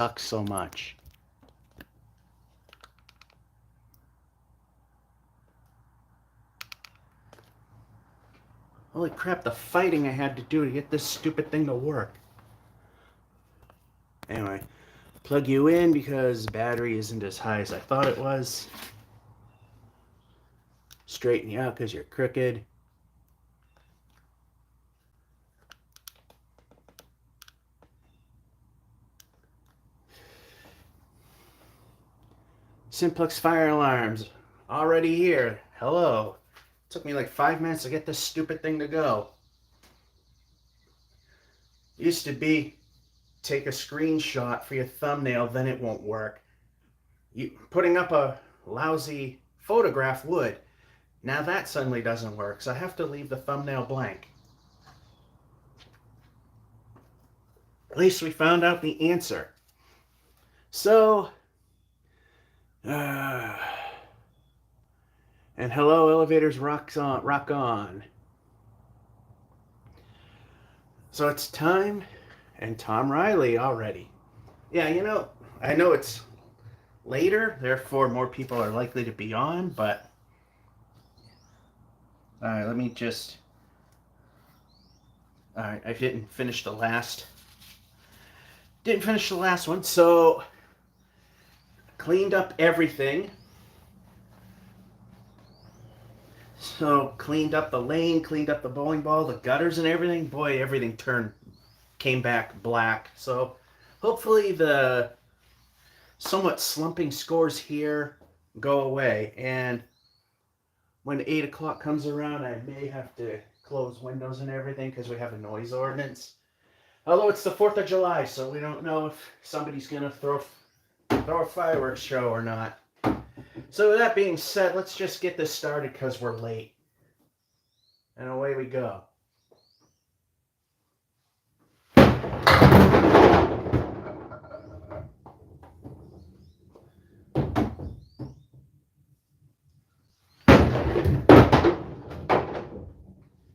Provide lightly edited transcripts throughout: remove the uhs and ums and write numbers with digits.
sucks so much. Holy crap, the fighting I had to do to get this stupid thing to work. Anyway, plug you in because the battery isn't as high as I thought it was. Straighten you out because you're crooked. Simplex fire alarms already here. Hello. Took me like 5 minutes to get this stupid thing to go. Used to be take a screenshot for your thumbnail, then it won't work. Putting up a lousy photograph would. Now that suddenly doesn't work, so I have to leave the thumbnail blank. At least we found out the answer. So, and hello, elevators rock on. So it's time and Tom Riley already. Yeah, I know it's later, therefore more people are likely to be on, but alright, let me just alright, I didn't finish the last one, so cleaned up everything. So cleaned up the lane, cleaned up the bowling ball, the gutters and everything. Boy, everything came back black. So hopefully the somewhat slumping scores here go away. And when 8 o'clock comes around, I may have to close windows and everything because we have a noise ordinance. Although it's the 4th of July, so we don't know if somebody's going to throw a fireworks show or not. So with that being said, let's just get this started because we're late. And away we go.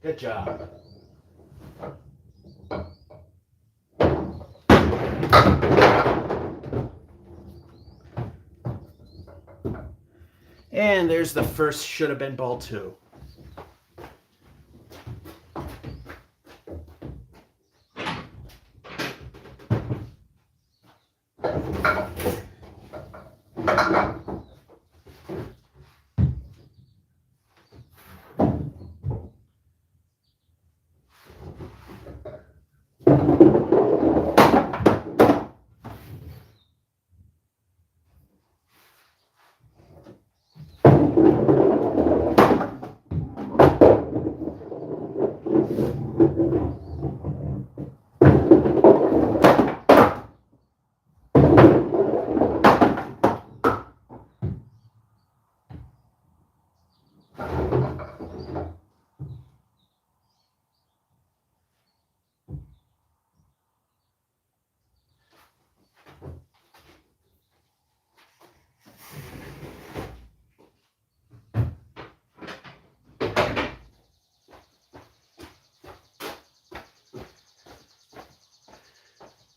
Good job. And there's the first should have been ball 2.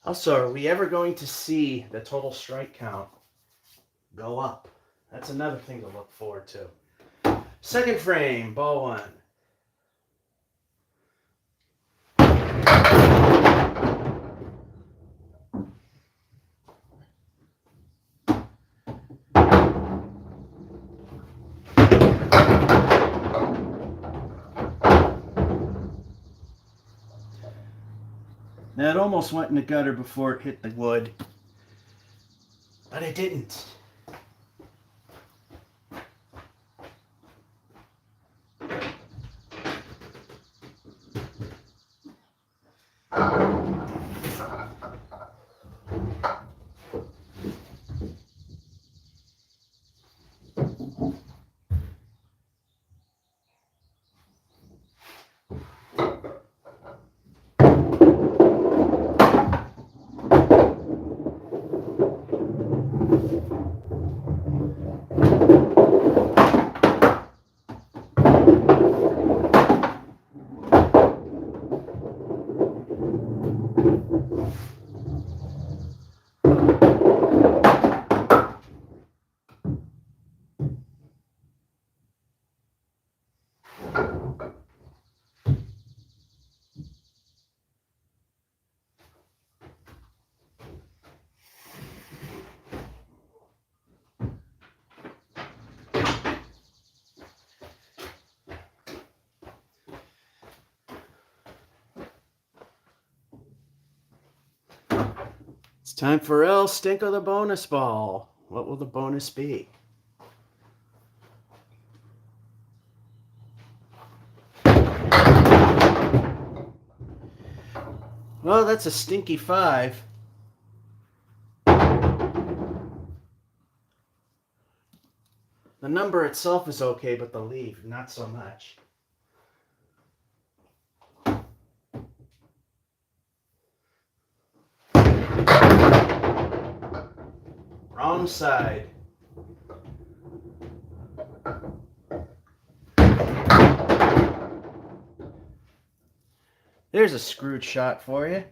Also, are we ever going to see the total strike count go up? That's another thing to look forward to. Second frame, ball 1. Now it almost went in the gutter before it hit the wood, but it didn't. It's time for El Stinko the bonus ball. What will the bonus be? Well, that's a stinky 5. The number itself is okay, but the leave, not so much. Wrong side. There's a screwed shot for you.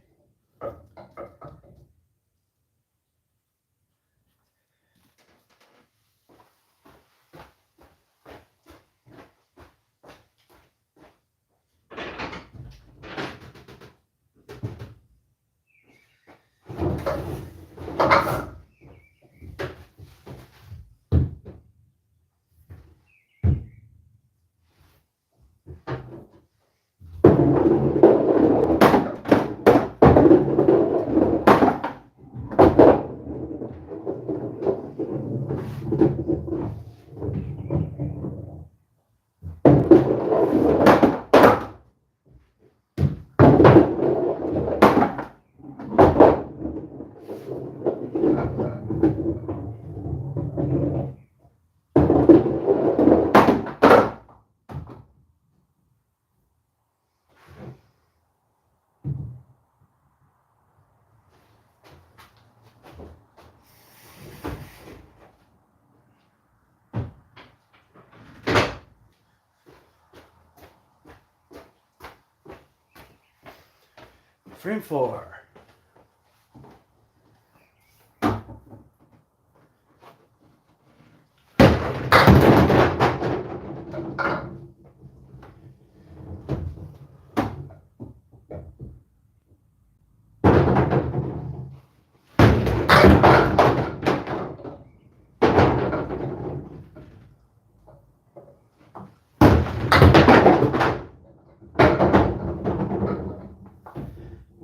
Frame 4.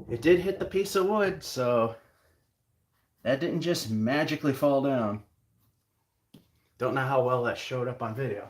It did hit the piece of wood, so that didn't just magically fall down. Don't know how well that showed up on video.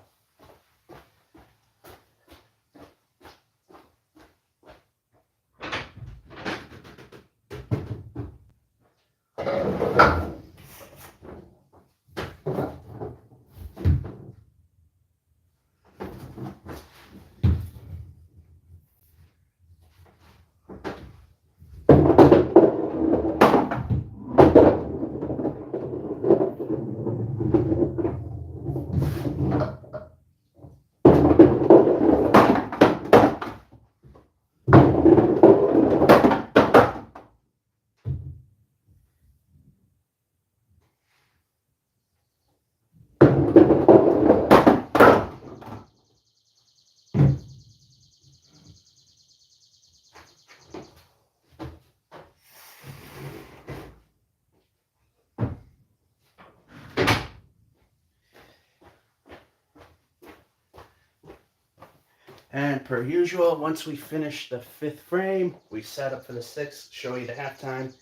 And per usual, once we finish the 5th frame, we set up for the 6th, show you the halftime.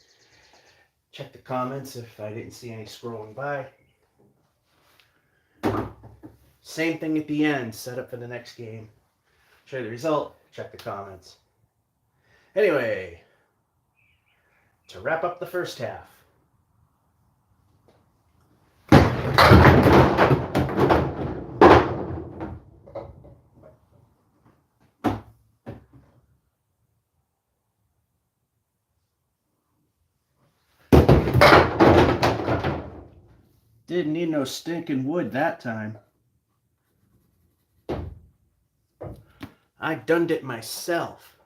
Check the comments if I didn't see any scrolling by. Same thing at the end, set up for the next game. Show you the result, check the comments. Anyway, to wrap up the first half. Didn't need no stinking wood that time. I done it myself.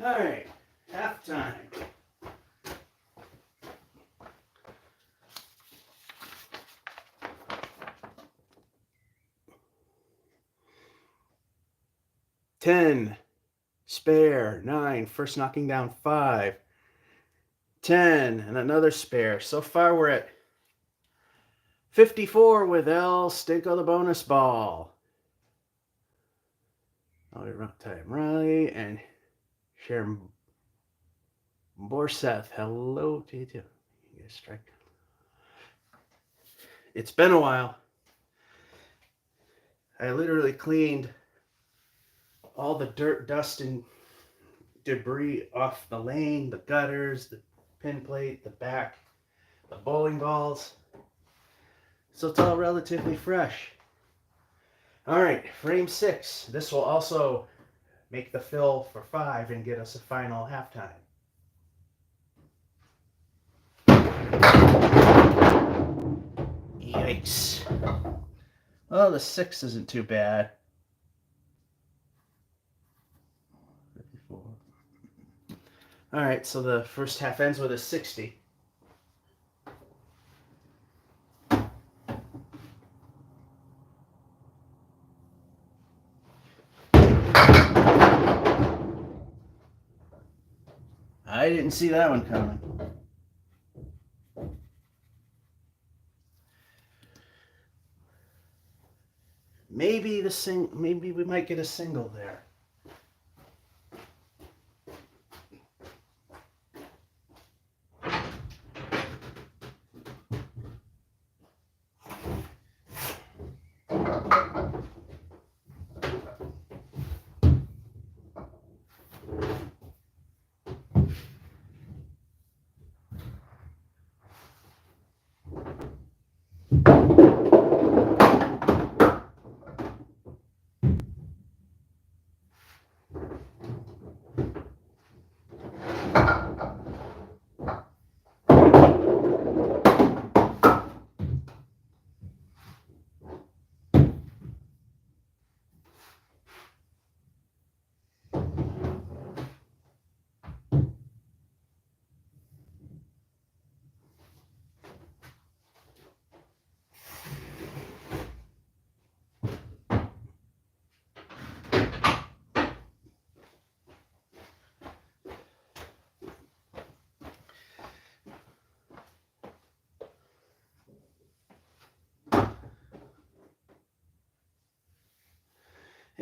All right, halftime. Ten, spare, 9, first knocking down 5, 10, and another spare. So far we're at 54 with El Stinko the bonus ball. Time Riley and Sharon Borseth. Hello to you too. You guys strike. It's been a while. I literally cleaned all the dirt, dust, and debris off the lane, the gutters, the pin plate, the back, the bowling balls. So it's all relatively fresh. All right, frame 6. This will also make the fill for 5 and get us a final halftime. Yikes. Well, the 6 isn't too bad. 54. All right, so the first half ends with a 60. I didn't see that one coming. Maybe we might get a single there.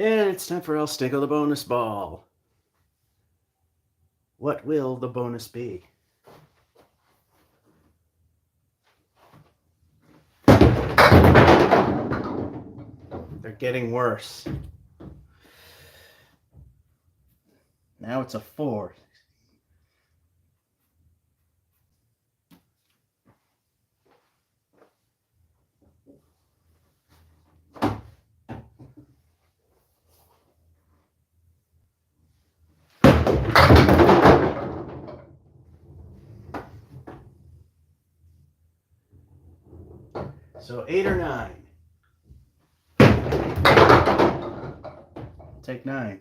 And it's time for El Stinko the bonus ball. What will the bonus be? They're getting worse. Now it's a 4. So 8 or 9. Take 9.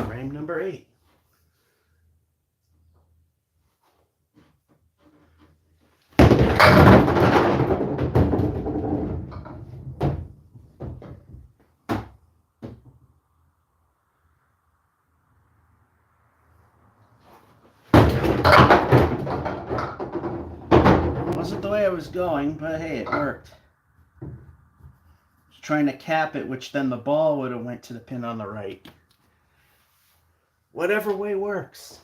Frame number 8. Wasn't the way I was going, but hey, it worked. Trying to cap it, which then the ball would have went to the pin on the right. Whatever way works.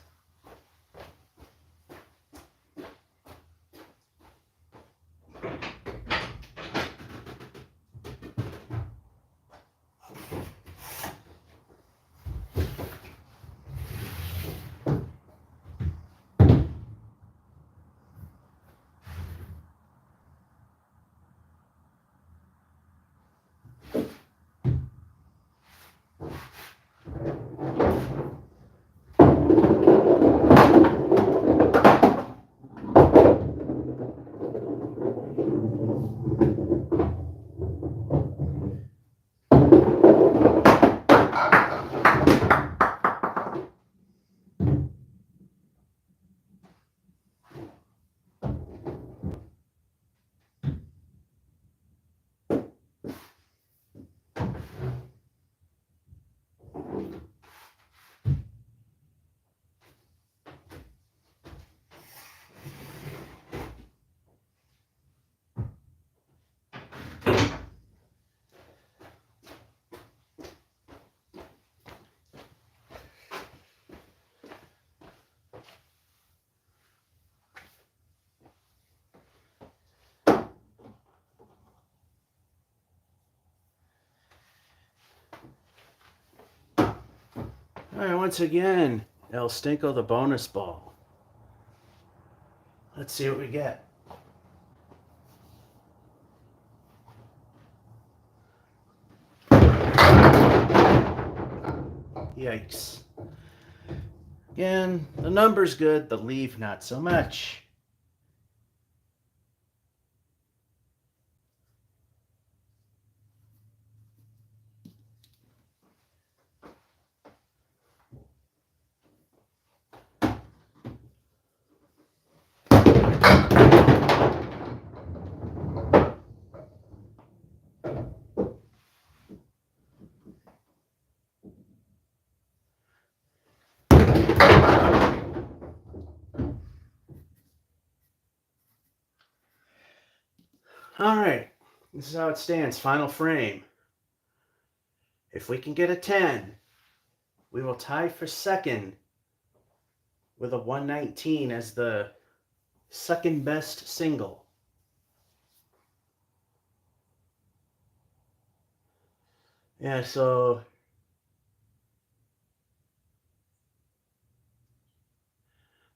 All right, once again, El Stinko the bonus ball. Let's see what we get. Yikes. Again, the number's good, the leave not so much. All right, this is how it stands. Final frame. If we can get a 10, we will tie for second with a 119 as the second best single. Yeah, so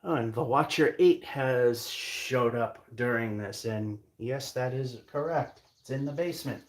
oh, and the Watcher 8 has showed up during this, and yes, that is correct. It's in the basement.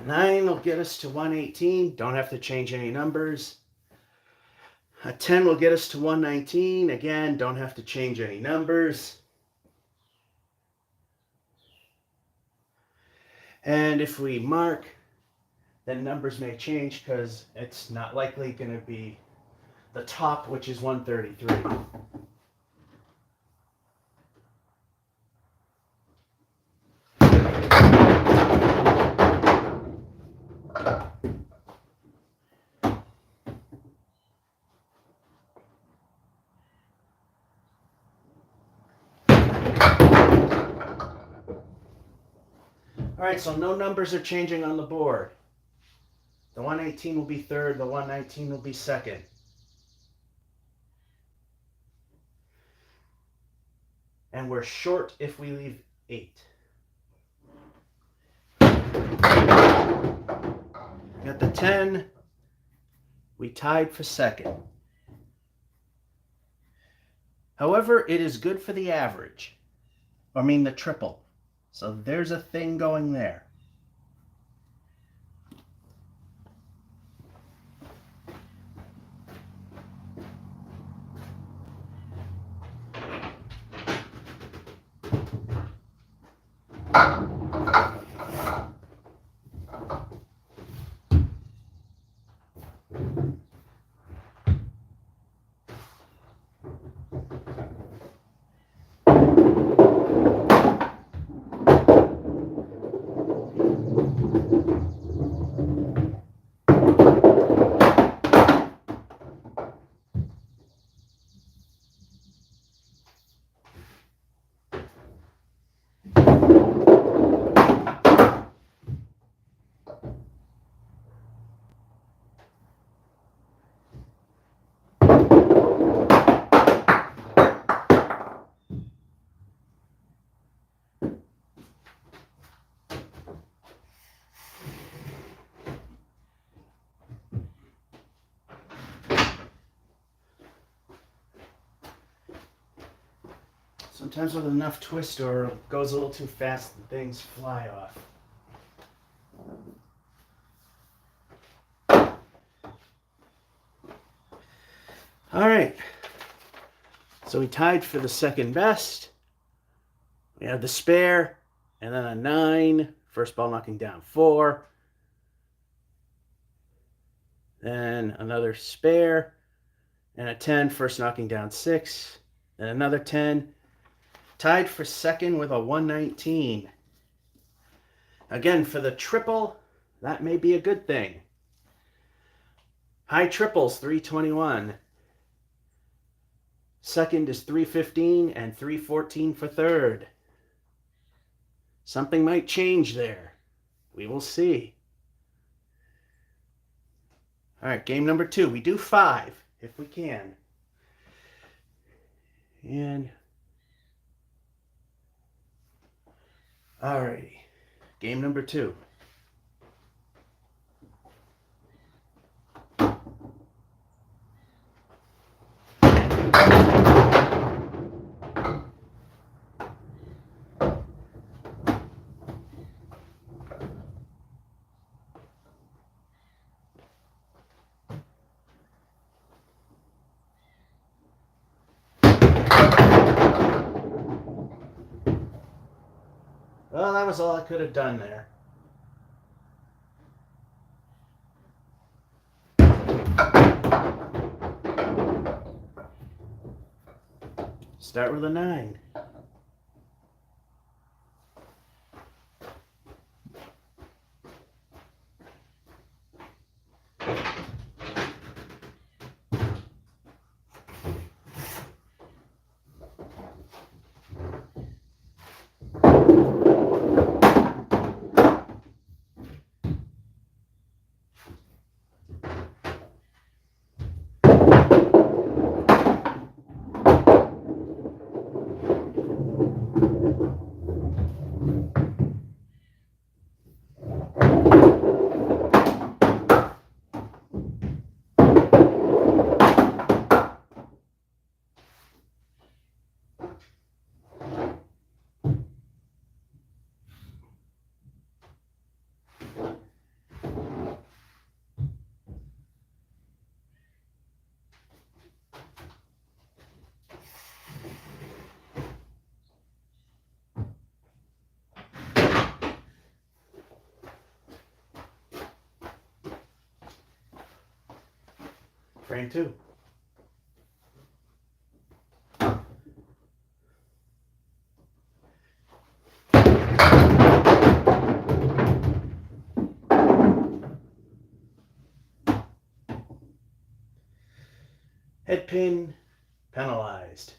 A 9 will get us to 118. Don't have to change any numbers. A 10 will get us to 119. Again, don't have to change any numbers. And if we mark, then numbers may change because it's not likely going to be the top, which is 133. All right, so no numbers are changing on the board. The 118 will be third, the 119 will be second. And we're short if we leave 8. Got the 10. We tied for second. However, it is good for the average. I mean the triple. So there's a thing going there. Sometimes with enough twist or it goes a little too fast and things fly off. All right. So we tied for the second best. We have the spare and then a 9. First ball knocking down 4. Then another spare and a 10. First knocking down 6. Then another 10. Tied for second with a 119. Again, for the triple, that may be a good thing. High triples, 321. Second is 315 and 314 for third. Something might change there. We will see. All right, game number 2. We do 5 if we can. And alrighty, game number 2. Well, that was all I could have done there. Start with a 9. Frame 2. Head pin penalized.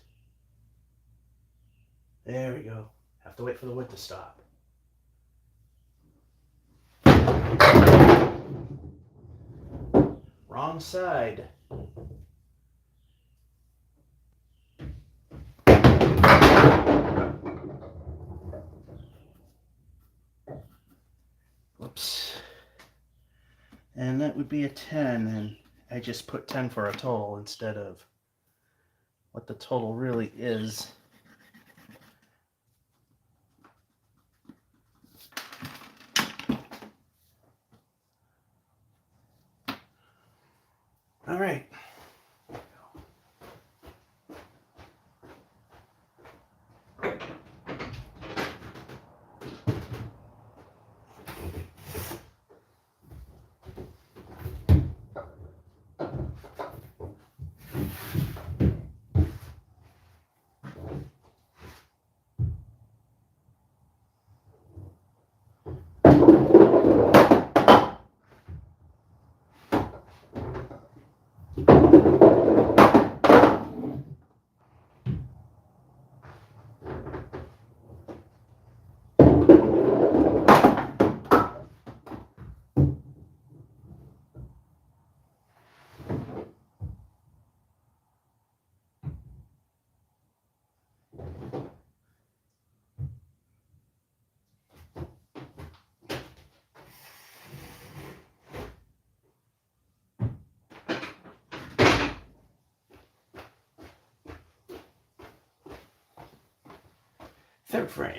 There we go. Have to wait for the wood to stop. wrong side. Whoops. And that would be a 10, and I just put 10 for a total instead of what the total really is. All right. Third frame.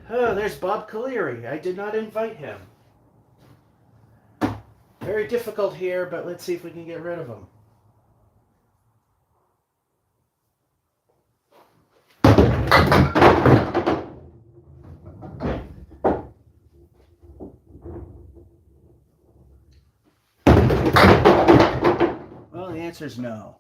Oh, there's Bob Caleri. I did not invite him. Very difficult here, but let's see if we can get rid of him. Well, the answer is no.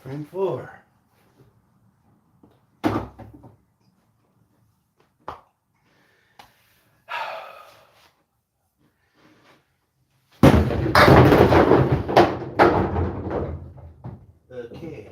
Frame 4. Okay.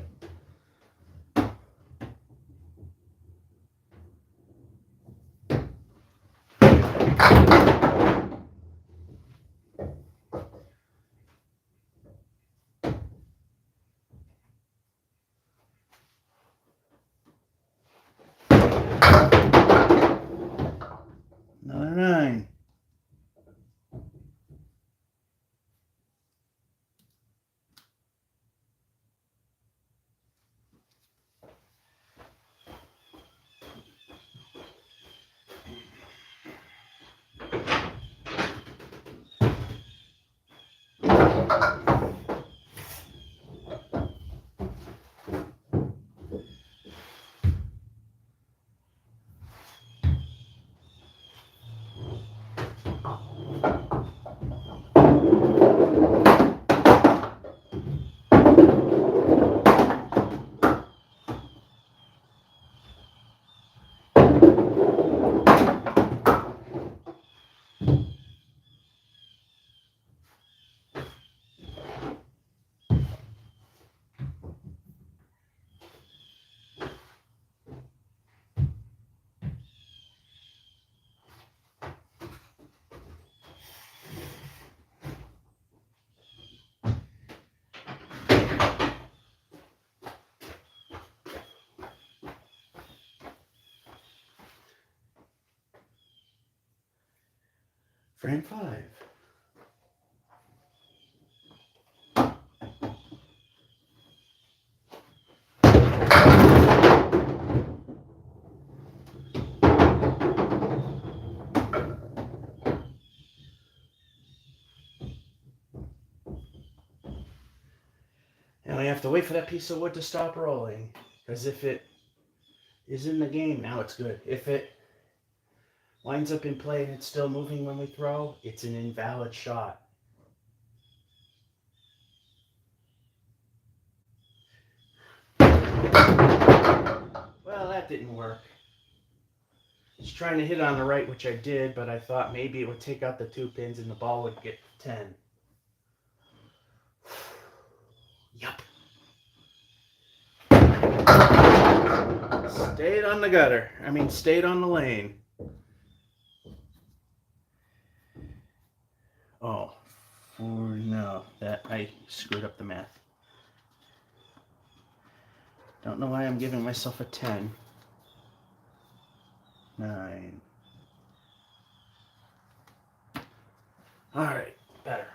Frame 5. And we have to wait for that piece of wood to stop rolling. Because if it is in the game, now it's good. If it winds up in play and it's still moving when we throw, it's an invalid shot. Well, that didn't work. I was trying to hit on the right, which I did, but I thought maybe it would take out the 2 pins and the ball would get 10. Yup. Stayed on the gutter. Stayed on the lane. Oh, no, that I screwed up the math. Don't know why I'm giving myself a 10. 9. All right, better.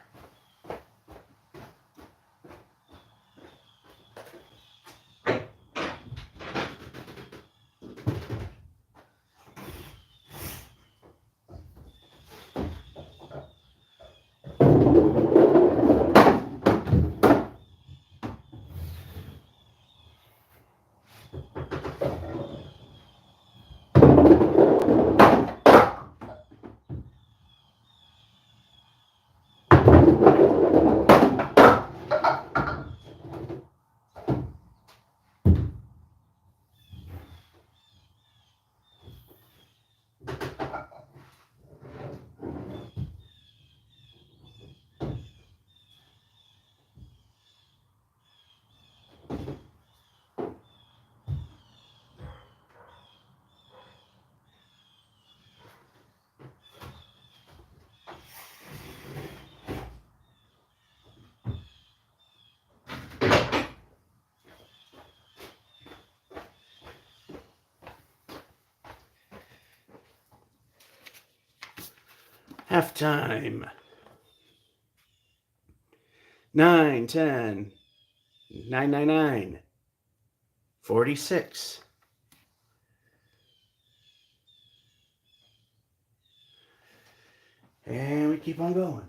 Halftime. 9, 10, 9, 46. And we keep on going.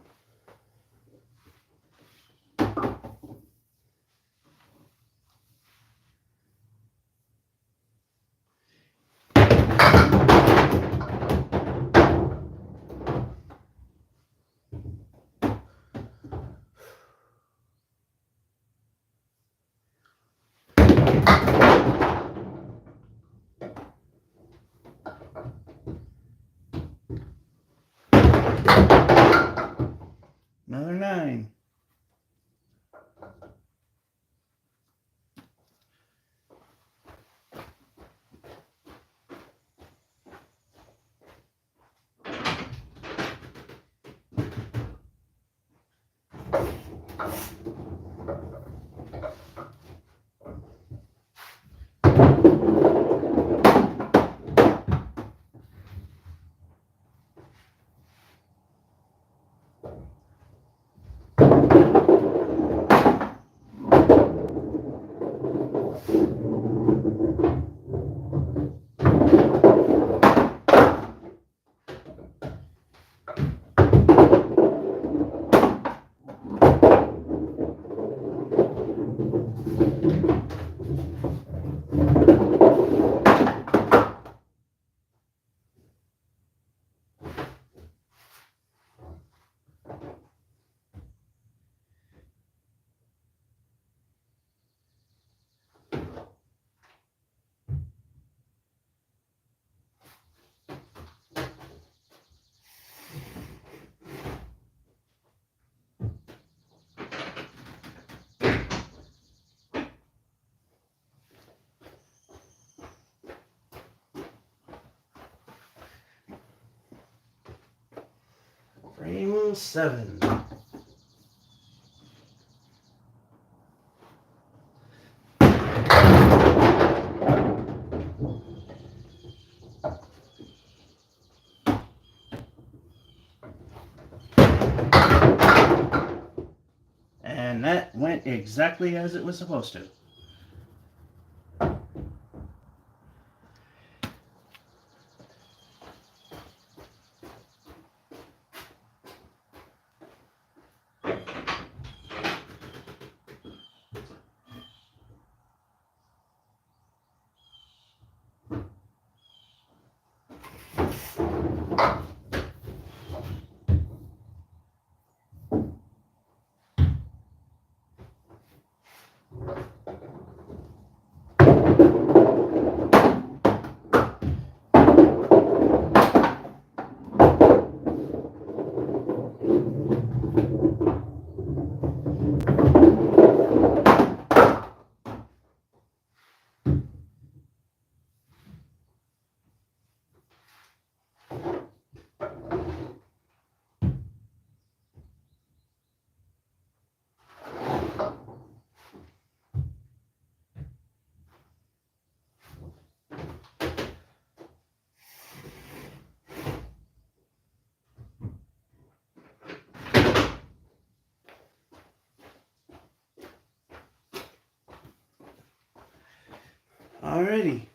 Another 9. Frame 7. went exactly as it was supposed to. Alrighty.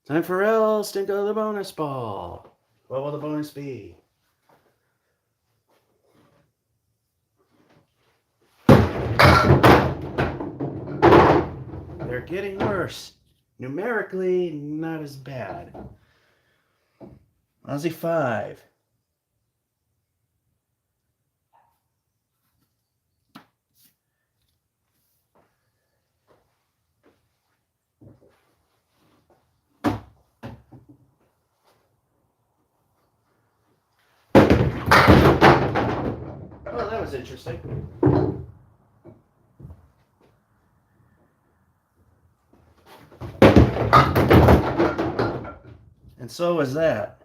Time for else to go to the bonus ball. What will the bonus be? They're getting worse. Numerically, not as bad. Aussie 5. Oh, that was interesting. And so was that.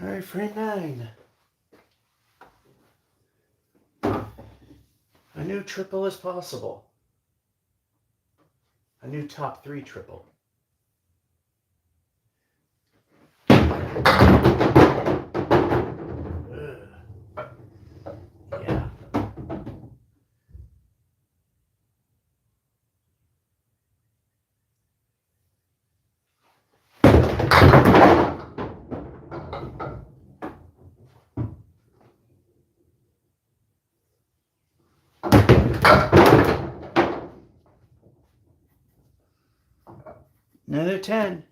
All right, frame 9. A new triple is possible. A new top 3 triple. Yeah. Another 10.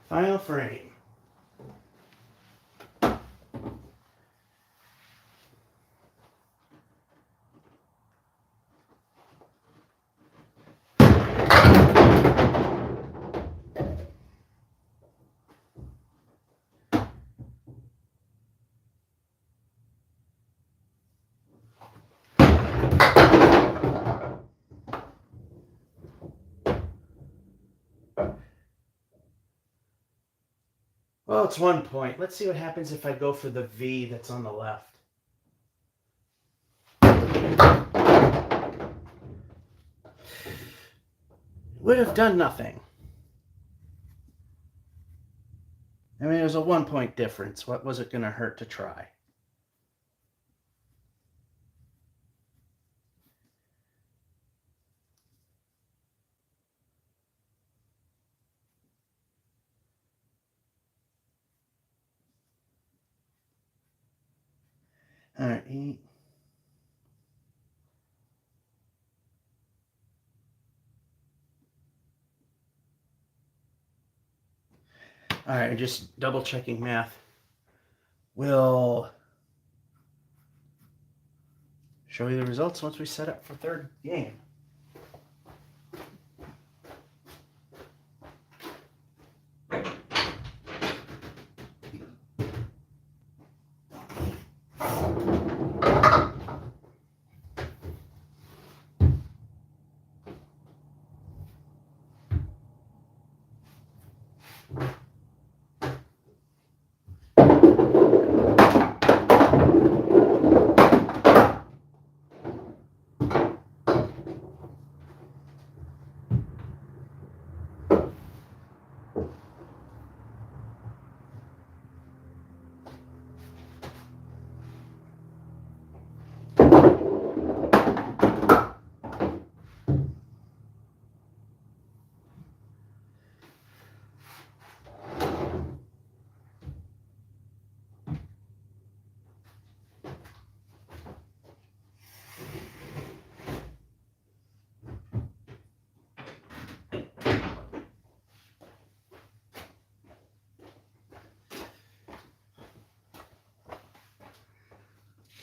Final frame. Well, it's 1 point. Let's see what happens if I go for the V that's on the left. Would have done nothing. I mean, there's a 1 point difference. What was it going to hurt to try? All right, 8. All right, just double checking math. We'll show you the results once we set up for third game.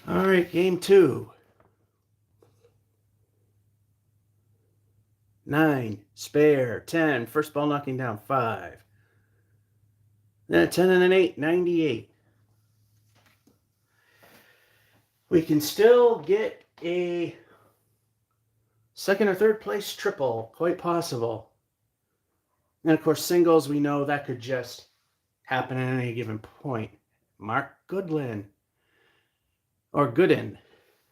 All right, game 2. 9, spare, 10, first ball knocking down 5. Then a 10 and an 8, 98. We can still get a second or third place triple, quite possible. And of course, singles, we know that could just happen at any given point. Mark Goodlin. Or Gooden.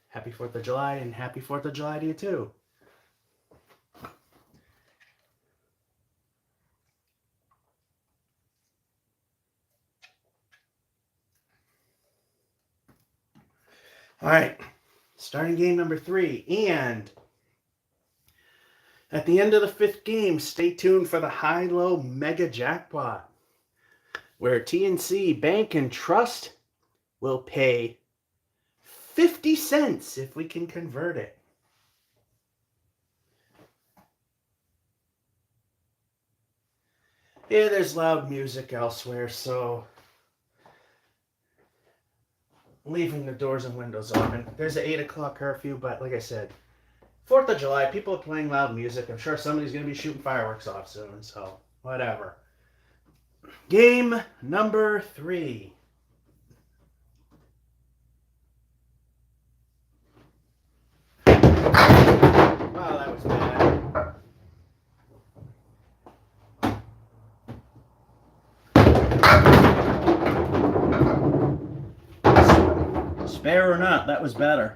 Happy 4th of July, and happy 4th of July to you too. All right, starting game number 3. And at the end of the 5th game, stay tuned for the high-low mega jackpot, where TNC Bank and Trust will pay 50 cents if we can convert it. Yeah, there's loud music elsewhere, so leaving the doors and windows open. There's an 8 o'clock curfew, but like I said, 4th of July, people are playing loud music. I'm sure somebody's going to be shooting fireworks off soon, so whatever. Game number 3. Wow, that was bad. Spare or not, that was better.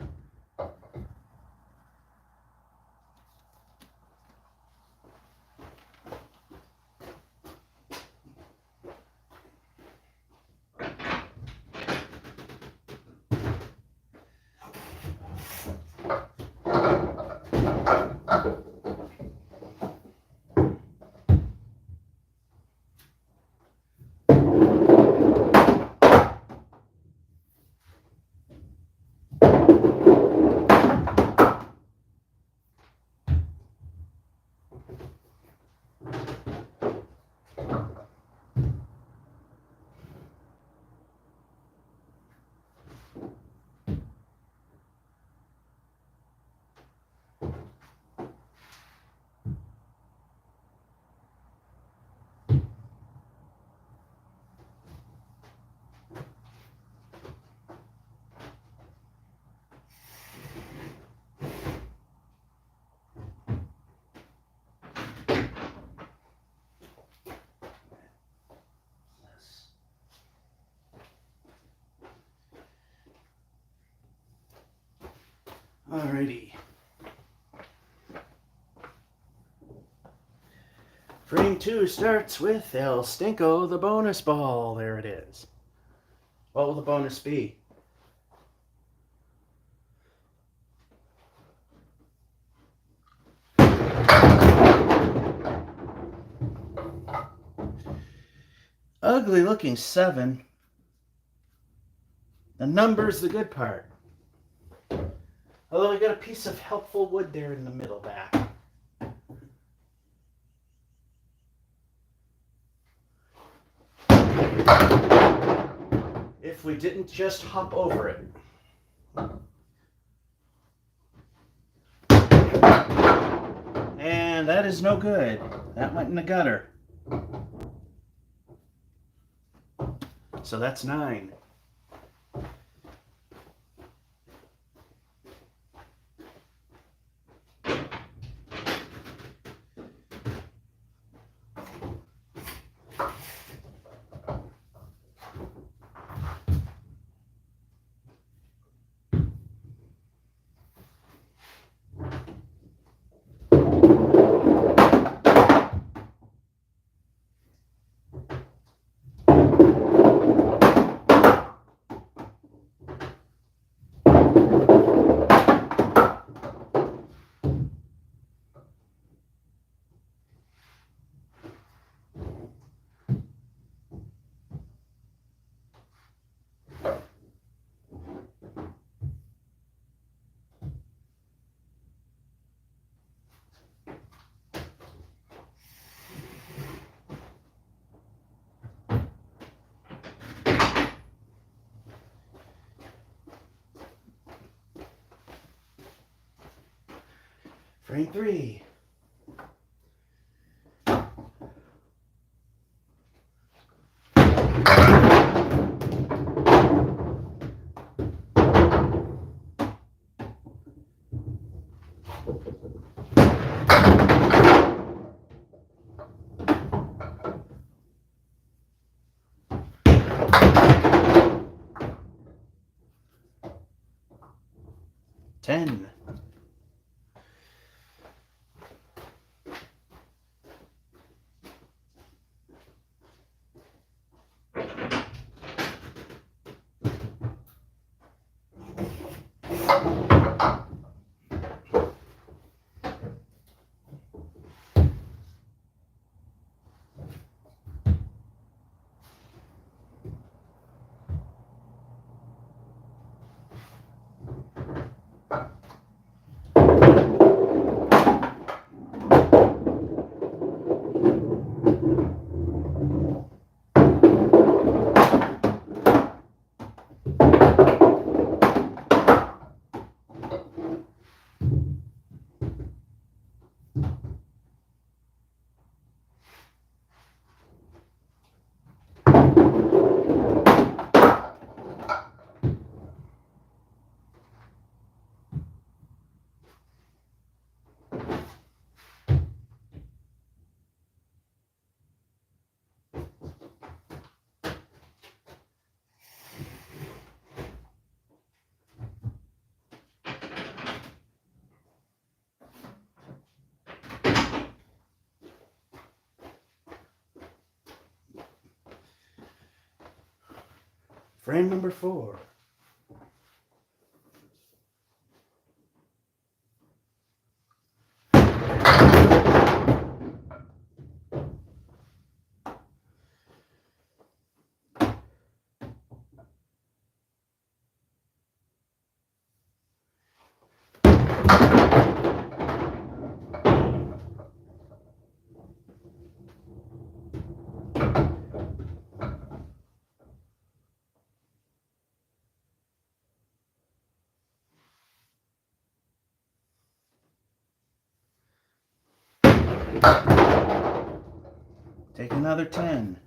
Alrighty. Frame 2 starts with El Stinko, the bonus ball. There it is. What will the bonus be? Ugly looking 7. The number's the good part. Although I got a piece of helpful wood there in the middle back. If we didn't just hop over it. And that is no good. That went in the gutter. So that's 9. Frame 3. Ten. Frame number 4. Take another 10.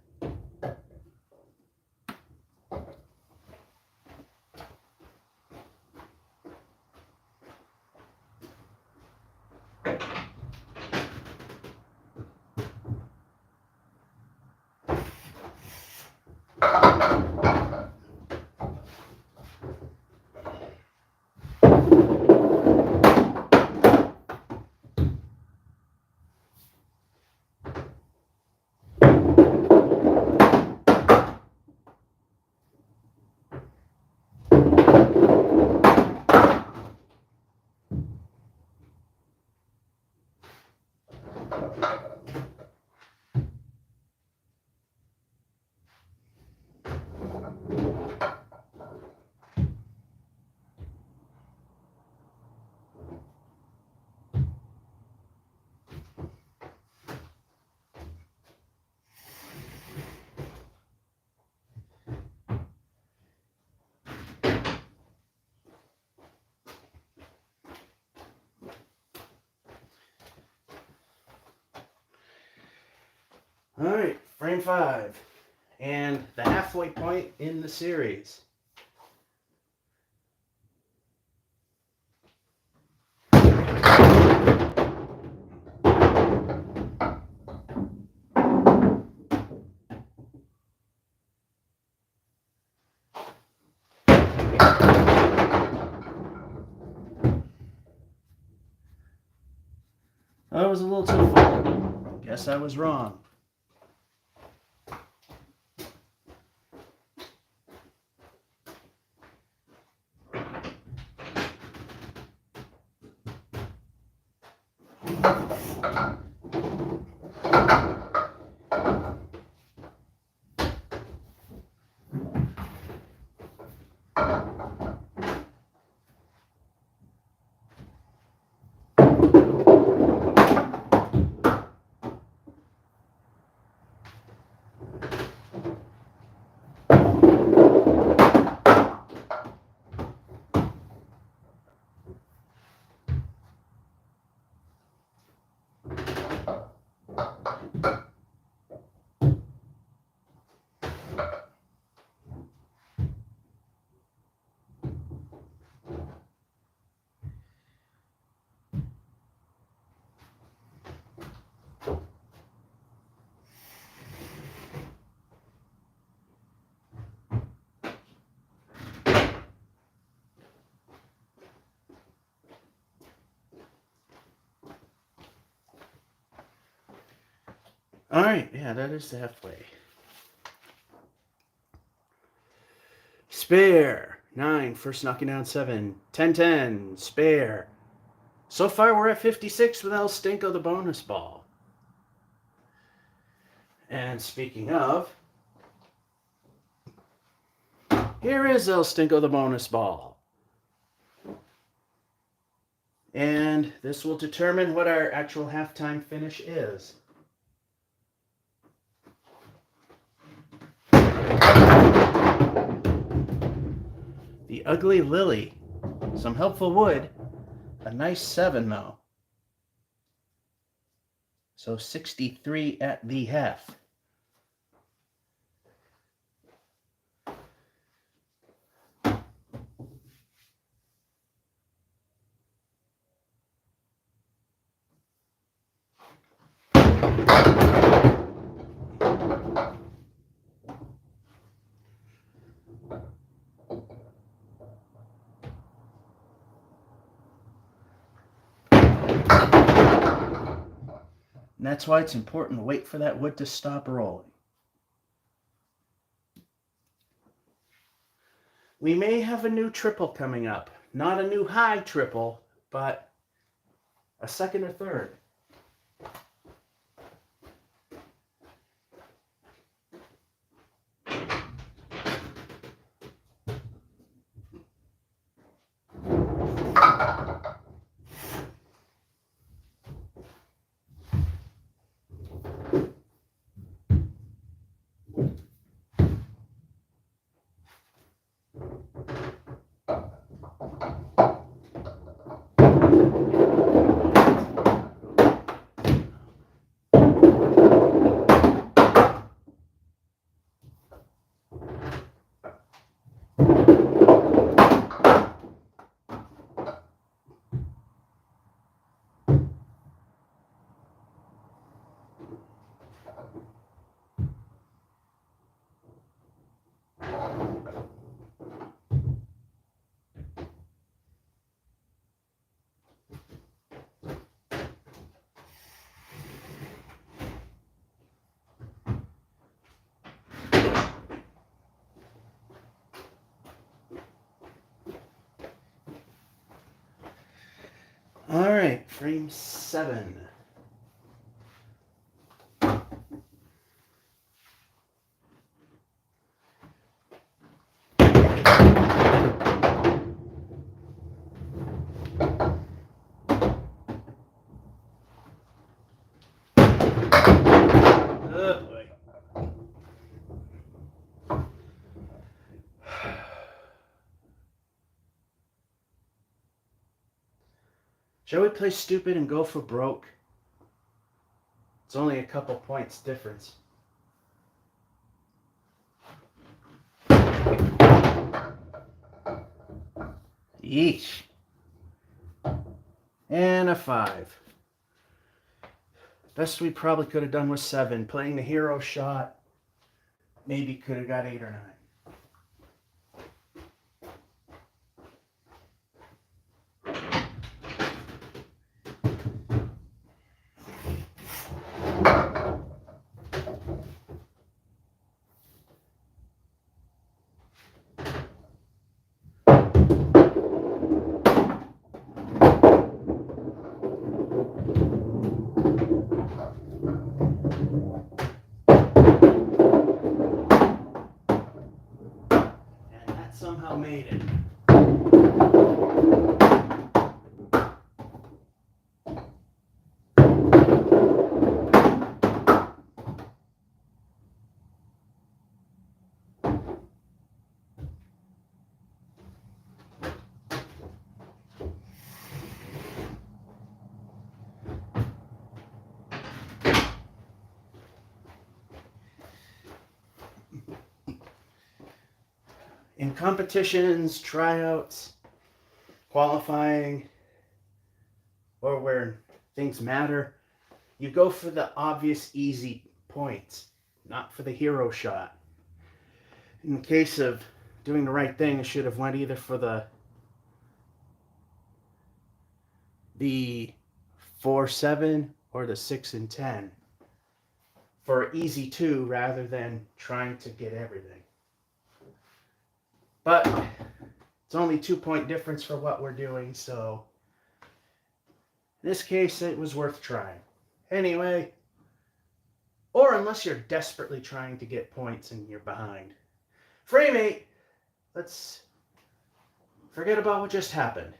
All right, frame 5. And the halfway point in the series. I was a little too full. Guess I was wrong. All right, yeah, that is the halfway. Spare. 9. First knocking down 7. 10-10. Spare. So far, we're at 56 with El Stinko, the bonus ball. And speaking of, here is El Stinko, the bonus ball. And this will determine what our actual halftime finish is. The Ugly Lily. Some helpful wood. A nice 7, though. So 63 at the half. And that's why it's important to wait for that wood to stop rolling. We may have a new triple coming up. Not a new high triple, but a second or third. All right, frame 7. Oh boy. Shall we play stupid and go for broke? It's only a couple points difference. Yeesh. And a 5. Best we probably could have done was 7. Playing the hero shot, maybe could have got 8 or 9. Somehow made it. In competitions, tryouts, qualifying, or where things matter, you go for the obvious, easy points, not for the hero shot. In the case of doing the right thing, I should have went either for the 4-7 or the 6 and 10 for easy 2 rather than trying to get everything. But it's only 2-point difference for what we're doing, so in this case, it was worth trying. Anyway, or unless you're desperately trying to get points and you're behind. Frame 8, let's forget about what just happened.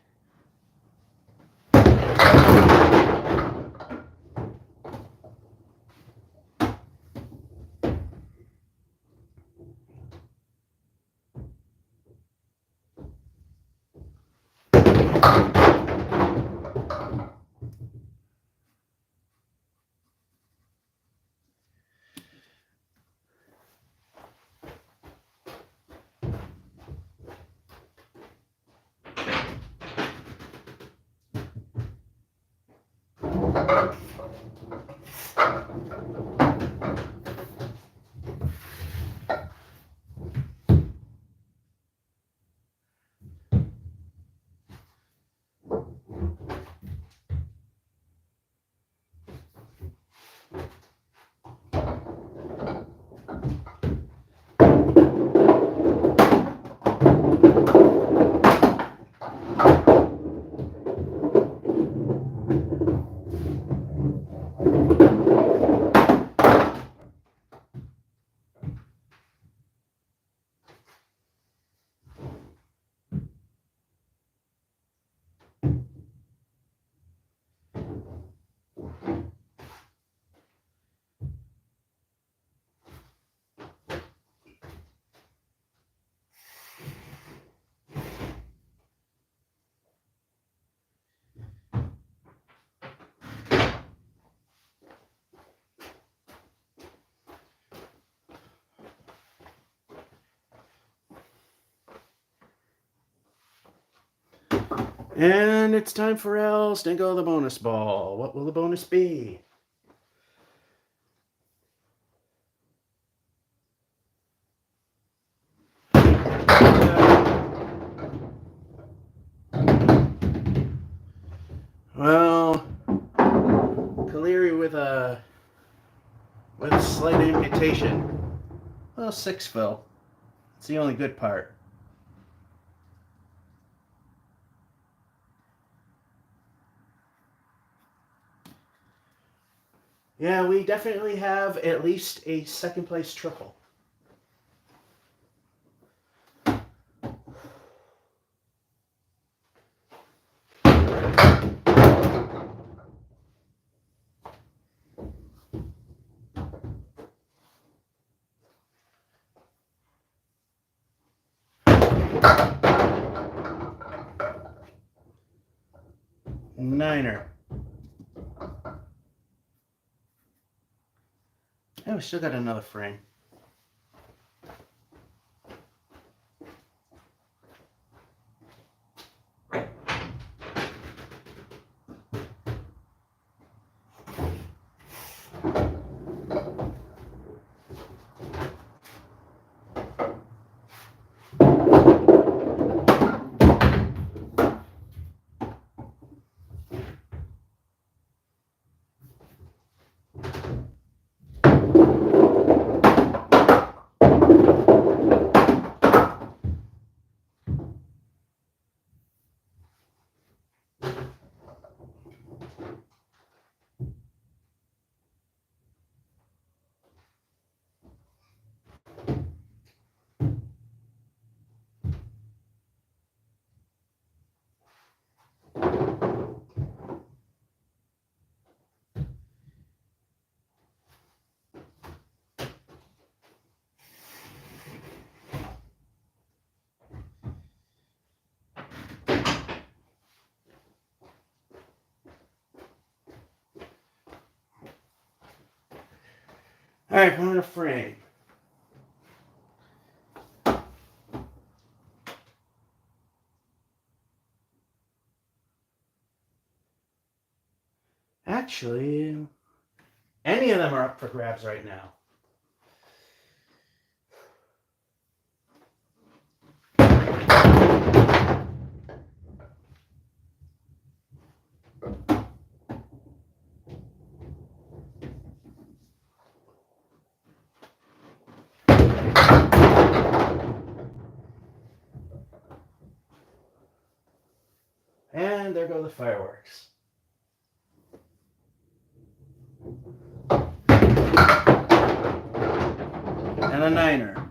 And it's time for El Stingo the bonus ball. What will the bonus be? Well, Caleri with a slight amputation. Well, 6 fell. It's the only good part. Yeah, we definitely have at least a second place triple. Niner. Oh, we still got another frame. All right, I'm in a frame. Actually, any of them are up for grabs right now. And there go the fireworks. And a niner.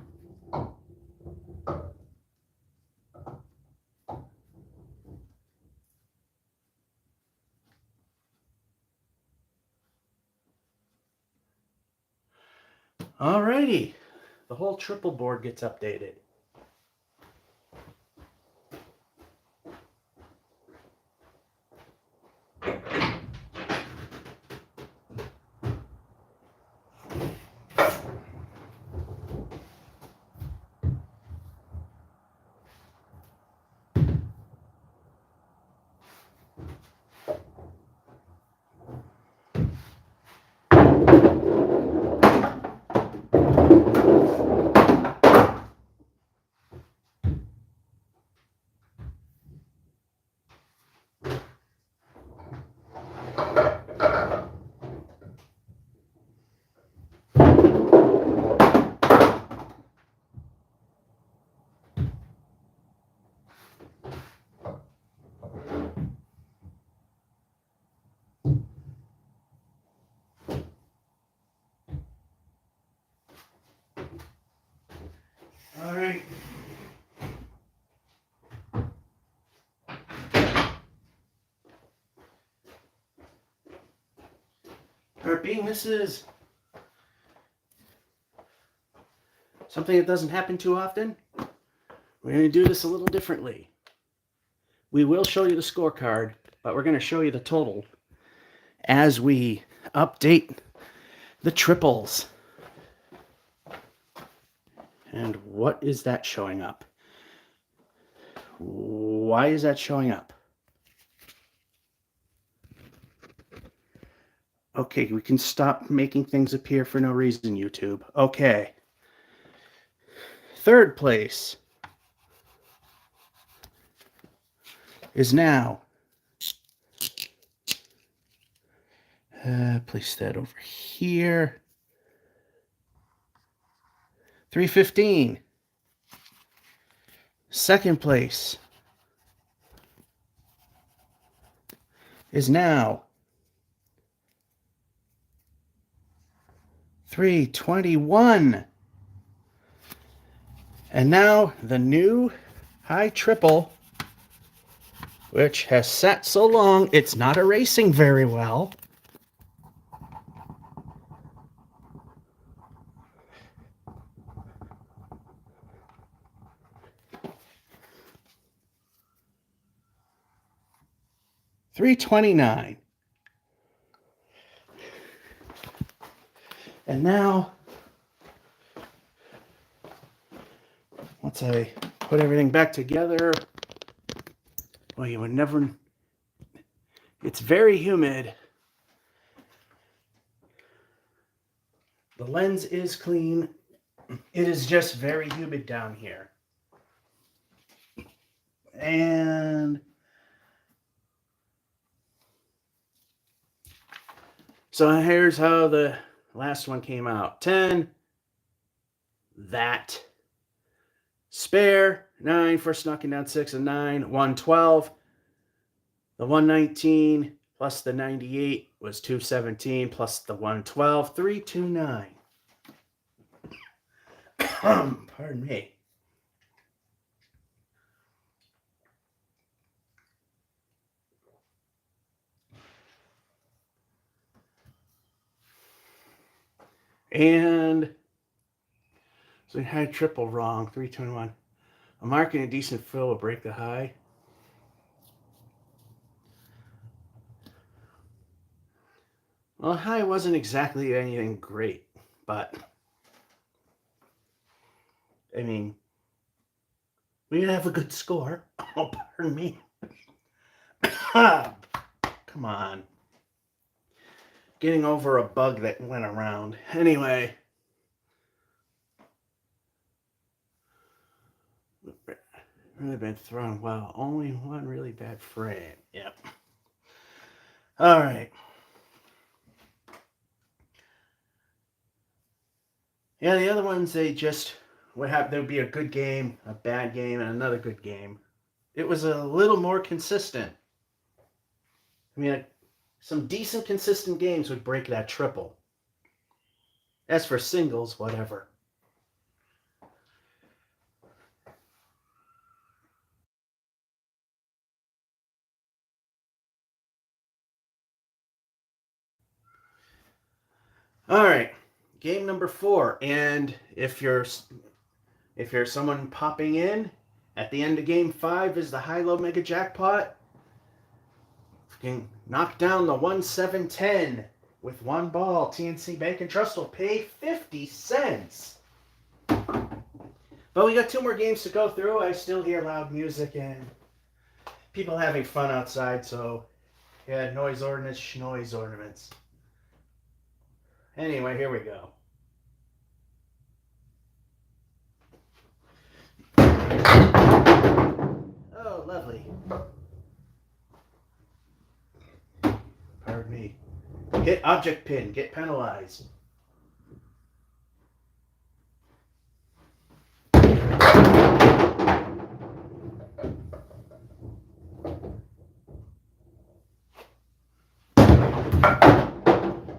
Alrighty. The whole triple board gets updated. Alright. Alright, being this is something that doesn't happen too often, we're going to do this a little differently. We will show you the scorecard, but we're going to show you the total as we update the triples. And what is that showing up? Why is that showing up? Okay, we can stop making things appear for no reason, YouTube. Okay. Third place is now, place that over here, 315. Second place is now 321. And now the new high triple, which has sat so long it's not erasing very well. $329. And now, once I put everything back together, well, you would never, it's very humid. The lens is clean. It is just very humid down here. And so here's how the last one came out. 10, that, spare, 9, first knocking down 6 and 9, 112. The 119 plus the 98 was 217 plus the 112, 329. Pardon me. And so we had triple wrong, 321. A mark and a decent fill will break the high. Well, the high wasn't exactly anything great, But, I mean, we didn't have a good score. Oh, pardon me. Come on. Getting over a bug that went around. Anyway. Really been thrown well. Only one really bad frame. Yep. All right. Yeah, the other ones, they just would have, there would be a good game, a bad game, and another good game. It was a little more consistent. I mean, some decent consistent games would break that triple. As for singles, whatever. All right, game number 4. And if you're someone popping in, at the end of game 5 is the high-low mega jackpot. You can knock down the 1-7-10 with one ball. TNC Bank and Trust will pay 50 cents. But we got 2 more games to go through. I still hear loud music and people having fun outside, so yeah, noise ordinance, schnoise ornaments. Anyway, here we go. Oh, lovely. Pardon me. Hit object pin, get penalized.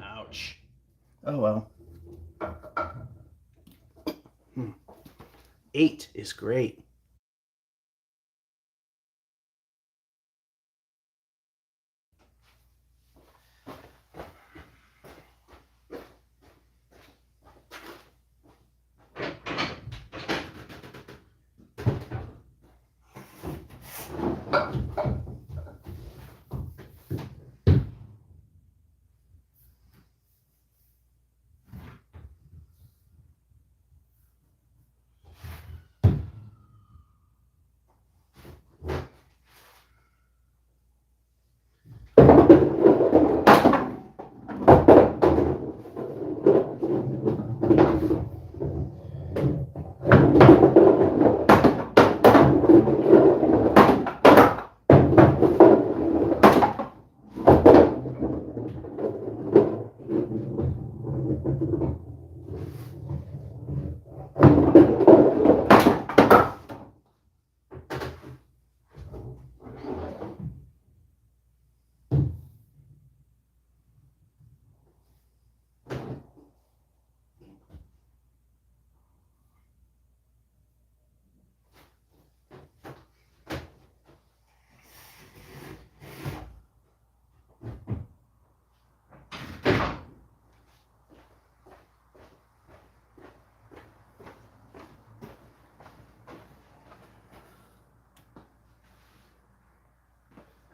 Ouch. Oh well. 8 is great.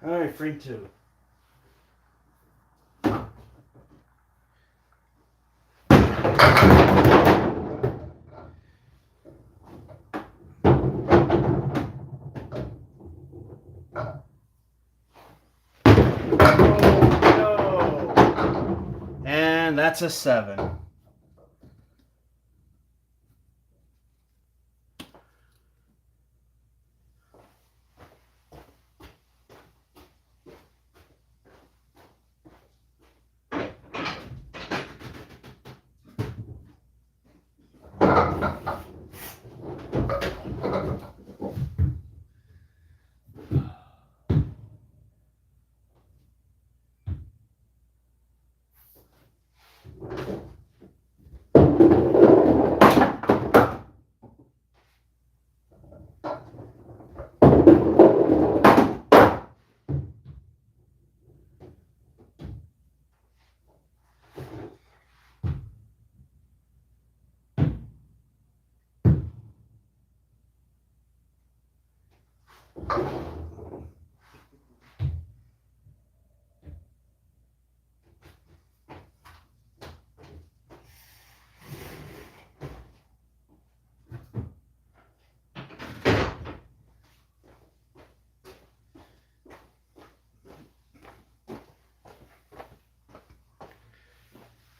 All right, free 2. And that's a 7.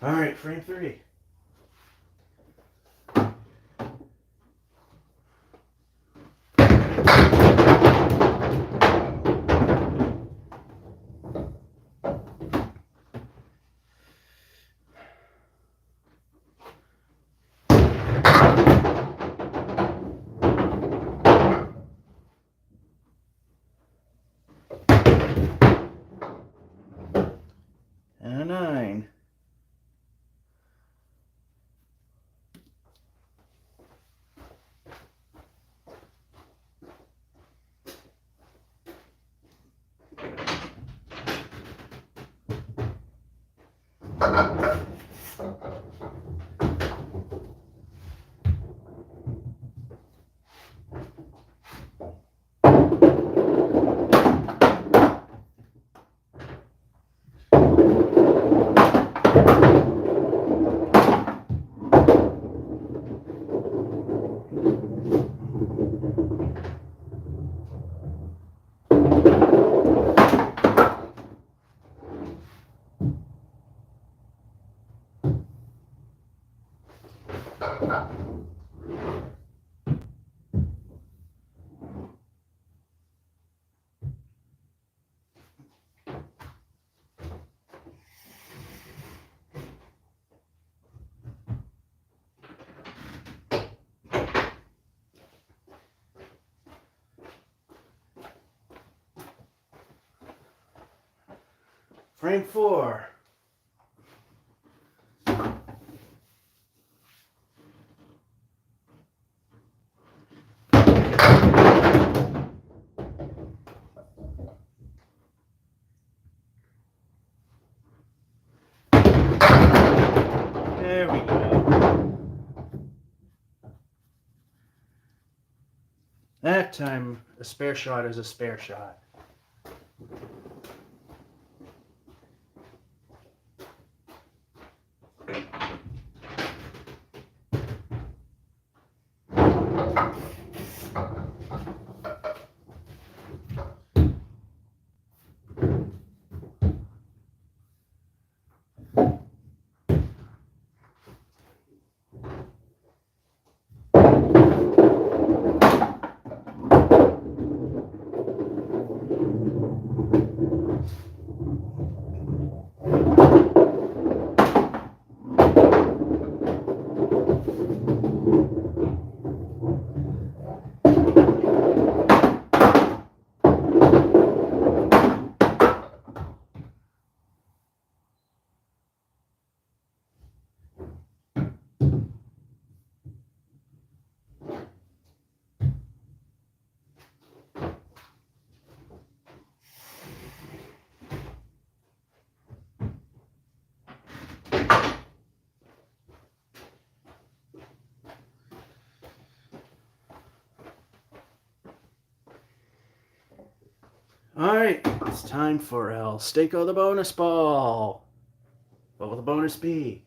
All right, frame 3. And a 9. Frame 4. There we go. That time, a spare shot is a spare shot. Alright, it's time for El Stako the bonus ball. What will the bonus be?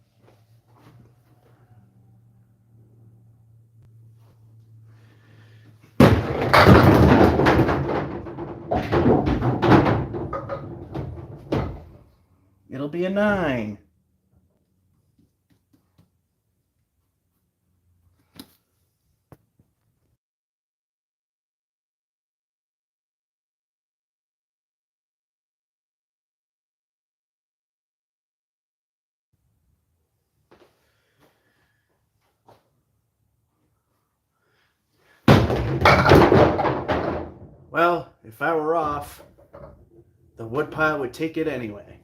It'll be a 9. Well, if I were off, the woodpile would take it anyway.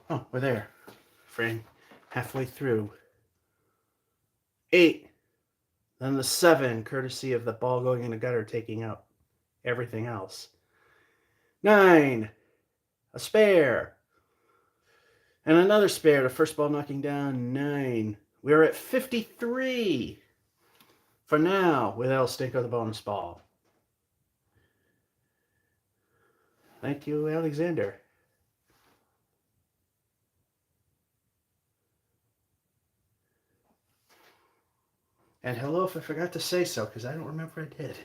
Oh, we're there. Frame halfway through. 8. Then the 7, courtesy of the ball going in the gutter, taking out everything else. 9. A spare. And another spare. The first ball knocking down 9. We're at 53 for now with El Stinko the bonus ball. Thank you, Alexander. And hello if I forgot to say so, because I don't remember I did.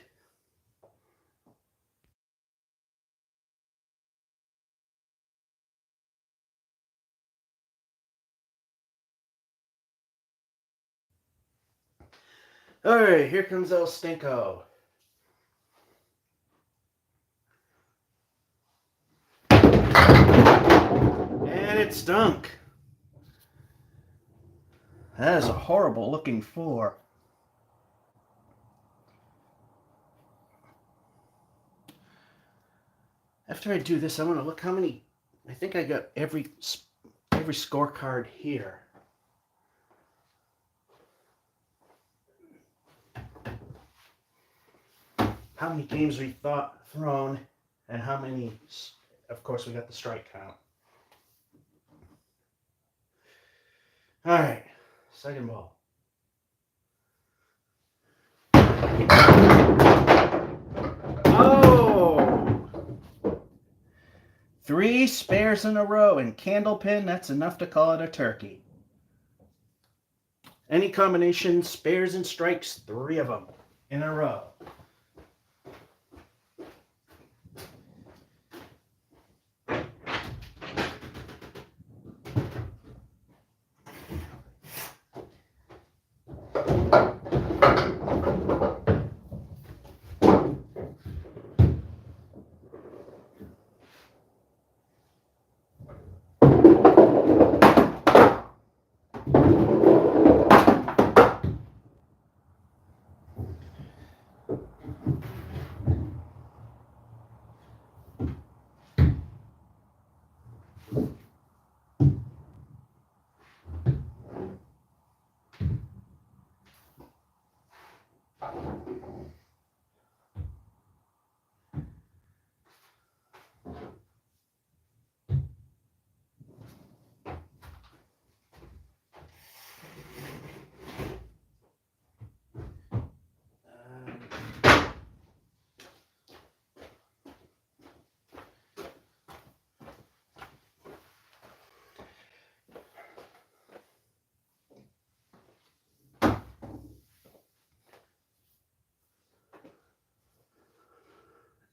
All right, here comes El Stinko. And it stunk. That is a horrible looking 4. After I do this, I want to look how many. I think I got every scorecard here. How many games we thrown, and how many. Of course, we got the strike count. All right, second ball. Oh! 3 spares in a row, and Candlepin, that's enough to call it a turkey. Any combination, spares and strikes, 3 of them in a row.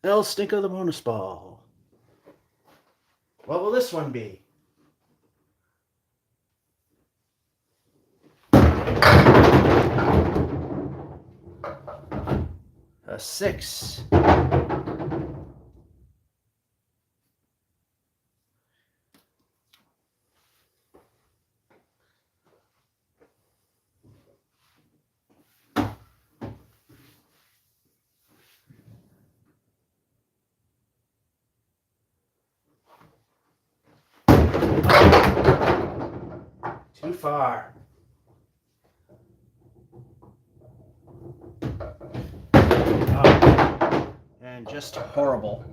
El Stinko the bonus ball. What will this one be? A 6. Too far. Oh. And just horrible.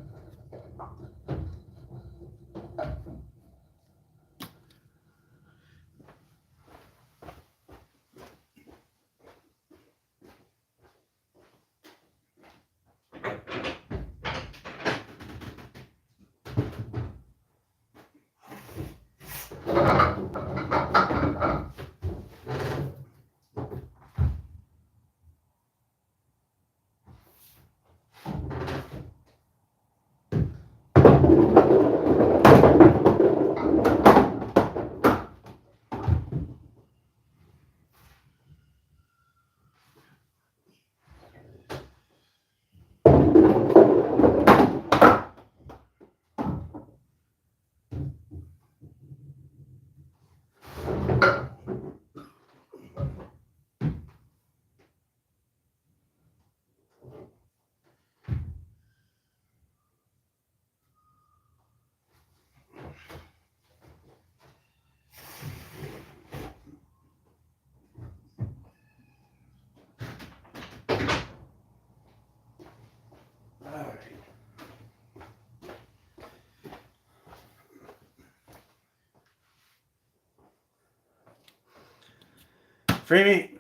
Free me.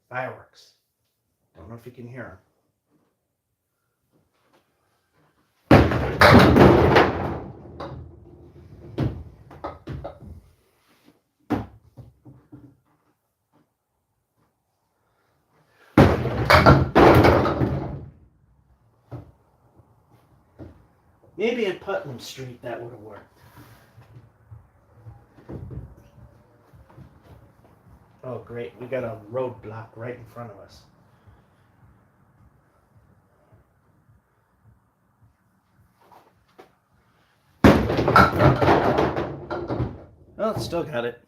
Fireworks. Don't know if you can hear them. Maybe in Putnam Street that would have worked. Oh, great. We got a roadblock right in front of us. Oh, it's still got it.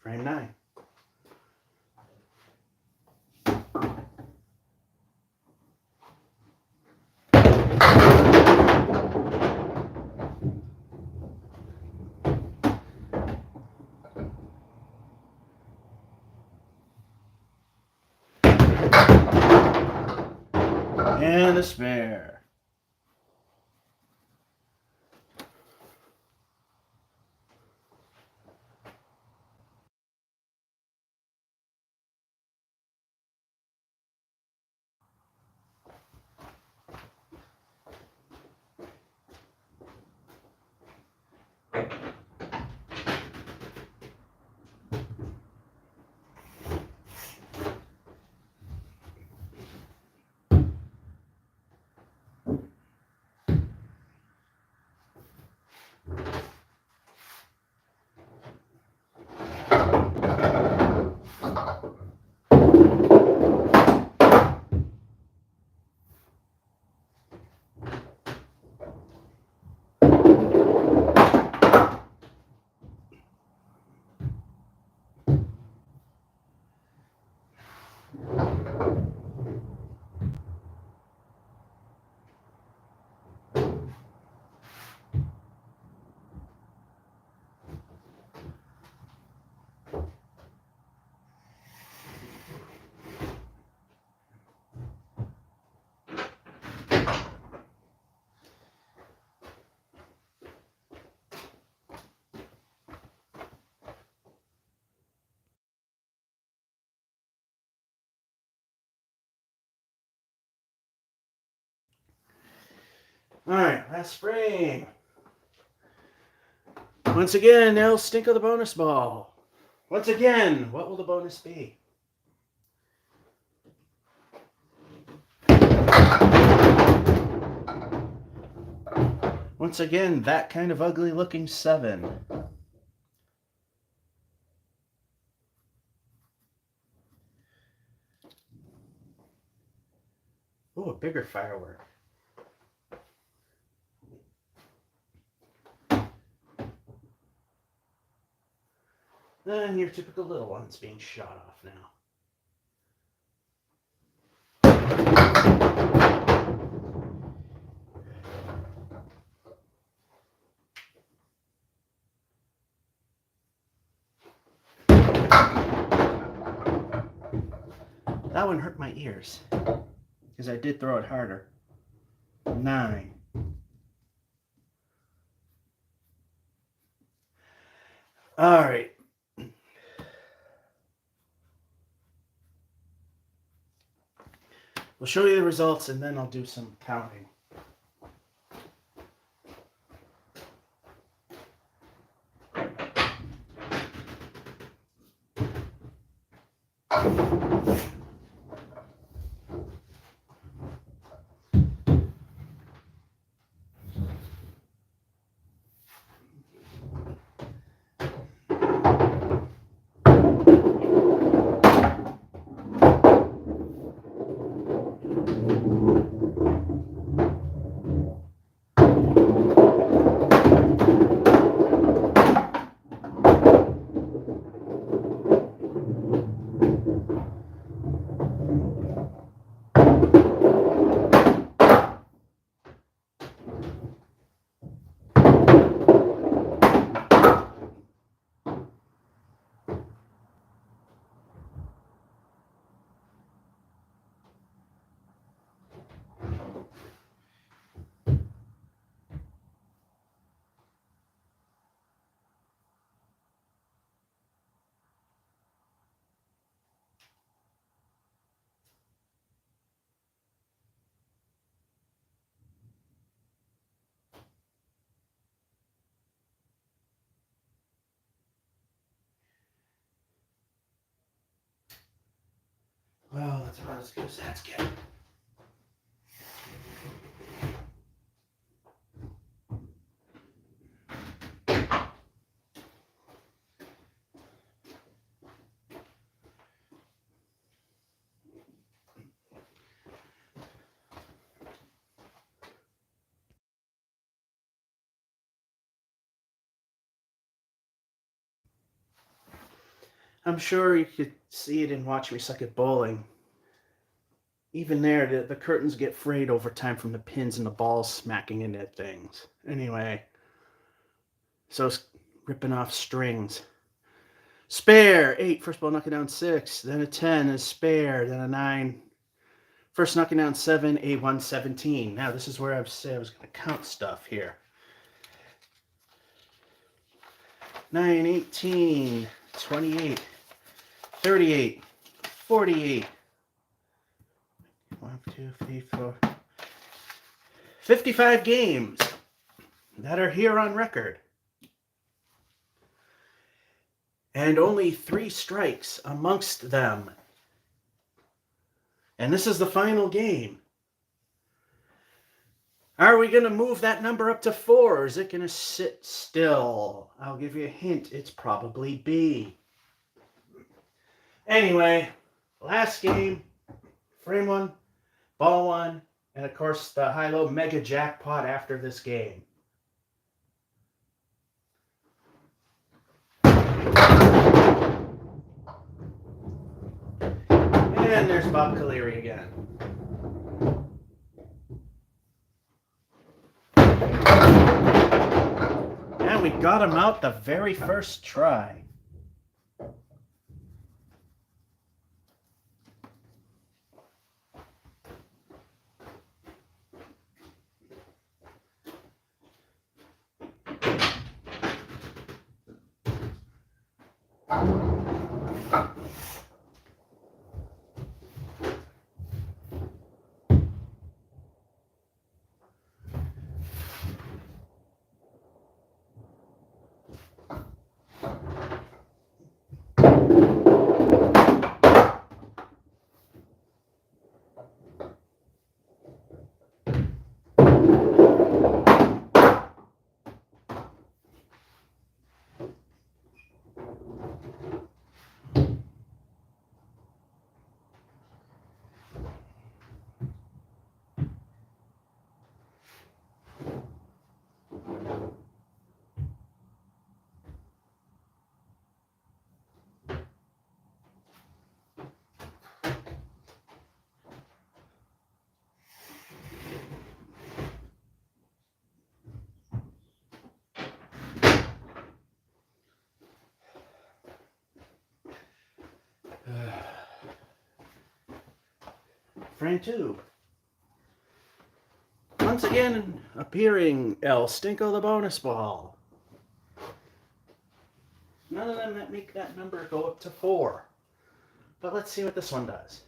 Frame 9. And a spare. Alright, last frame. Once again, no stink of the bonus ball. Once again, what will the bonus be? Once again, that kind of ugly looking 7. Oh, a bigger firework. And your typical little one's being shot off now. That one hurt my ears because I did throw it harder. 9. All right. We'll show you the results and then I'll do some counting. Well, that's about as good as that's getting. I'm sure you could see it and watch me suck at bowling. Even there, the curtains get frayed over time from the pins and the balls smacking into things. Anyway, so it's ripping off strings. Spare, 8, first ball knocking down 6, then a 10, a spare, then a 9. First knocking down 7, A1, 17. Now this is where I said I was going to count stuff here. 9, 18, 28, 38, 48. 1, 2, 3, 4. 55 games that are here on record. And only 3 strikes amongst them. And this is the final game. Are we going to move that number up to 4, or is it going to sit still? I'll give you a hint. It's probably B. Anyway, last game, frame 1, ball 1, and of course the high-low mega jackpot after this game. And there's Bob Caleri again. And we got him out the very first try. Frame 2. Once again, appearing El Stinko the bonus ball. None of them that make that number go up to 4. But let's see what this one does.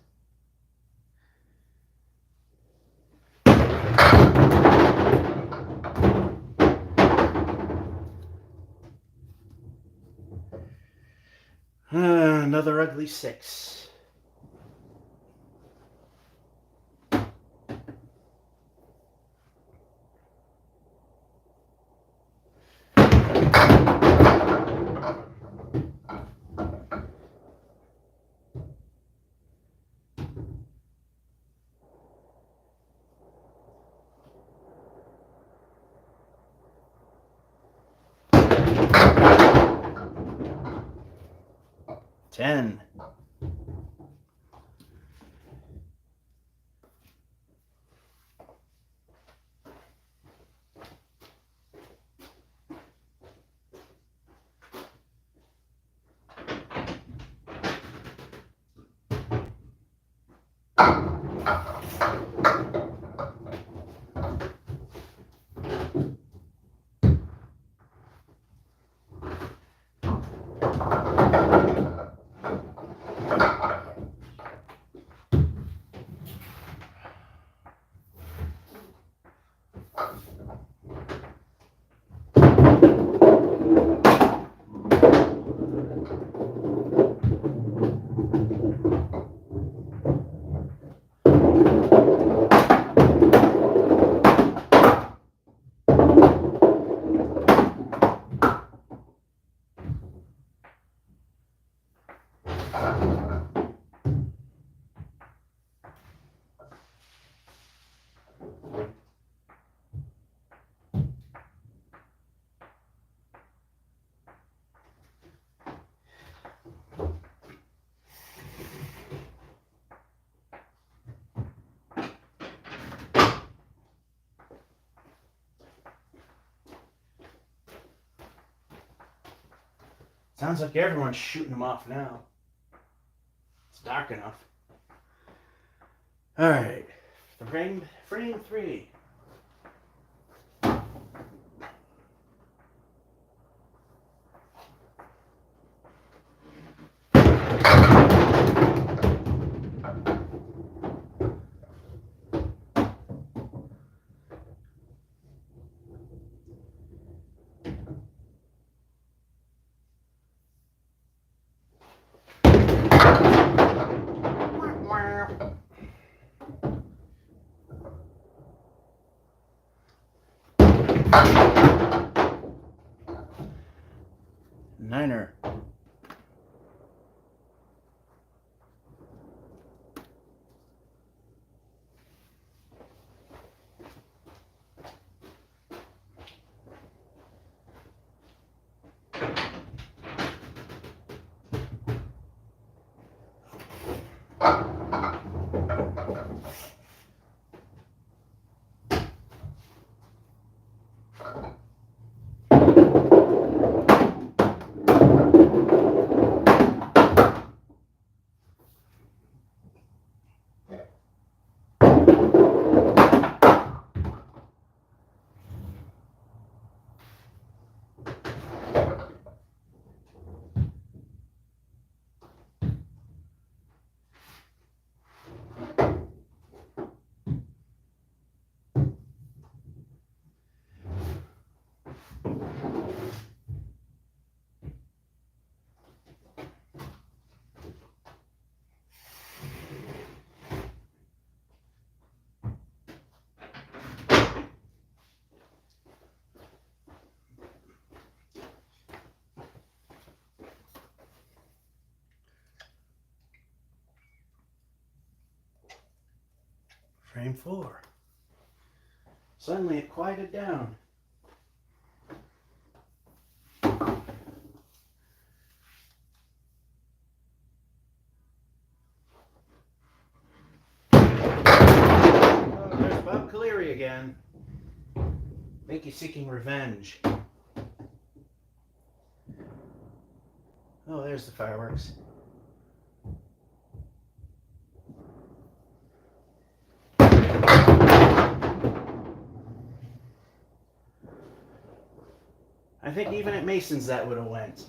Another ugly 6. Ten. Sounds like everyone's shooting them off now. It's dark enough. Alright. Frame 3. Niner. Frame 4. Suddenly it quieted down. Oh, there's Bob Caleri again. Mickey seeking revenge. Oh, there's the fireworks. I think even at Mason's that would have went.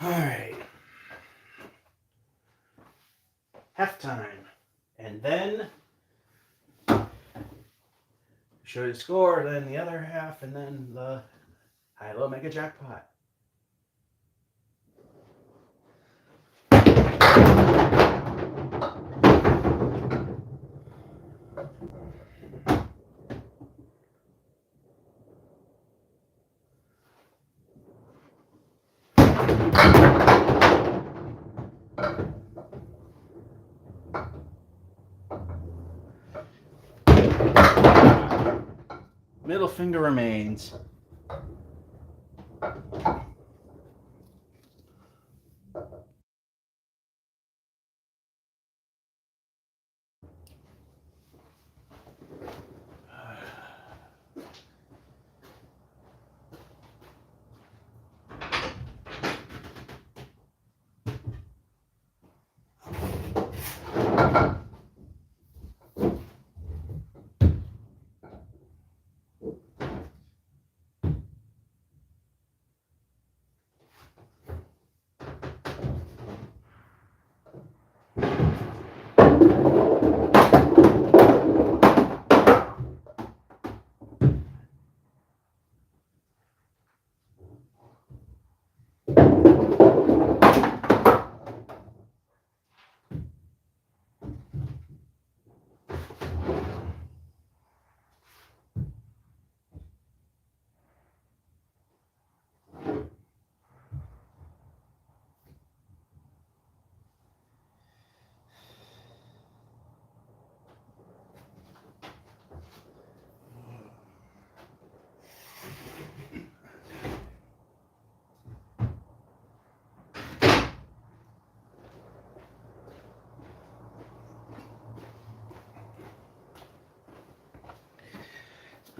All right. Halftime. And then show you the score, then the other half, and then the high-low mega jackpot. Middle finger remains.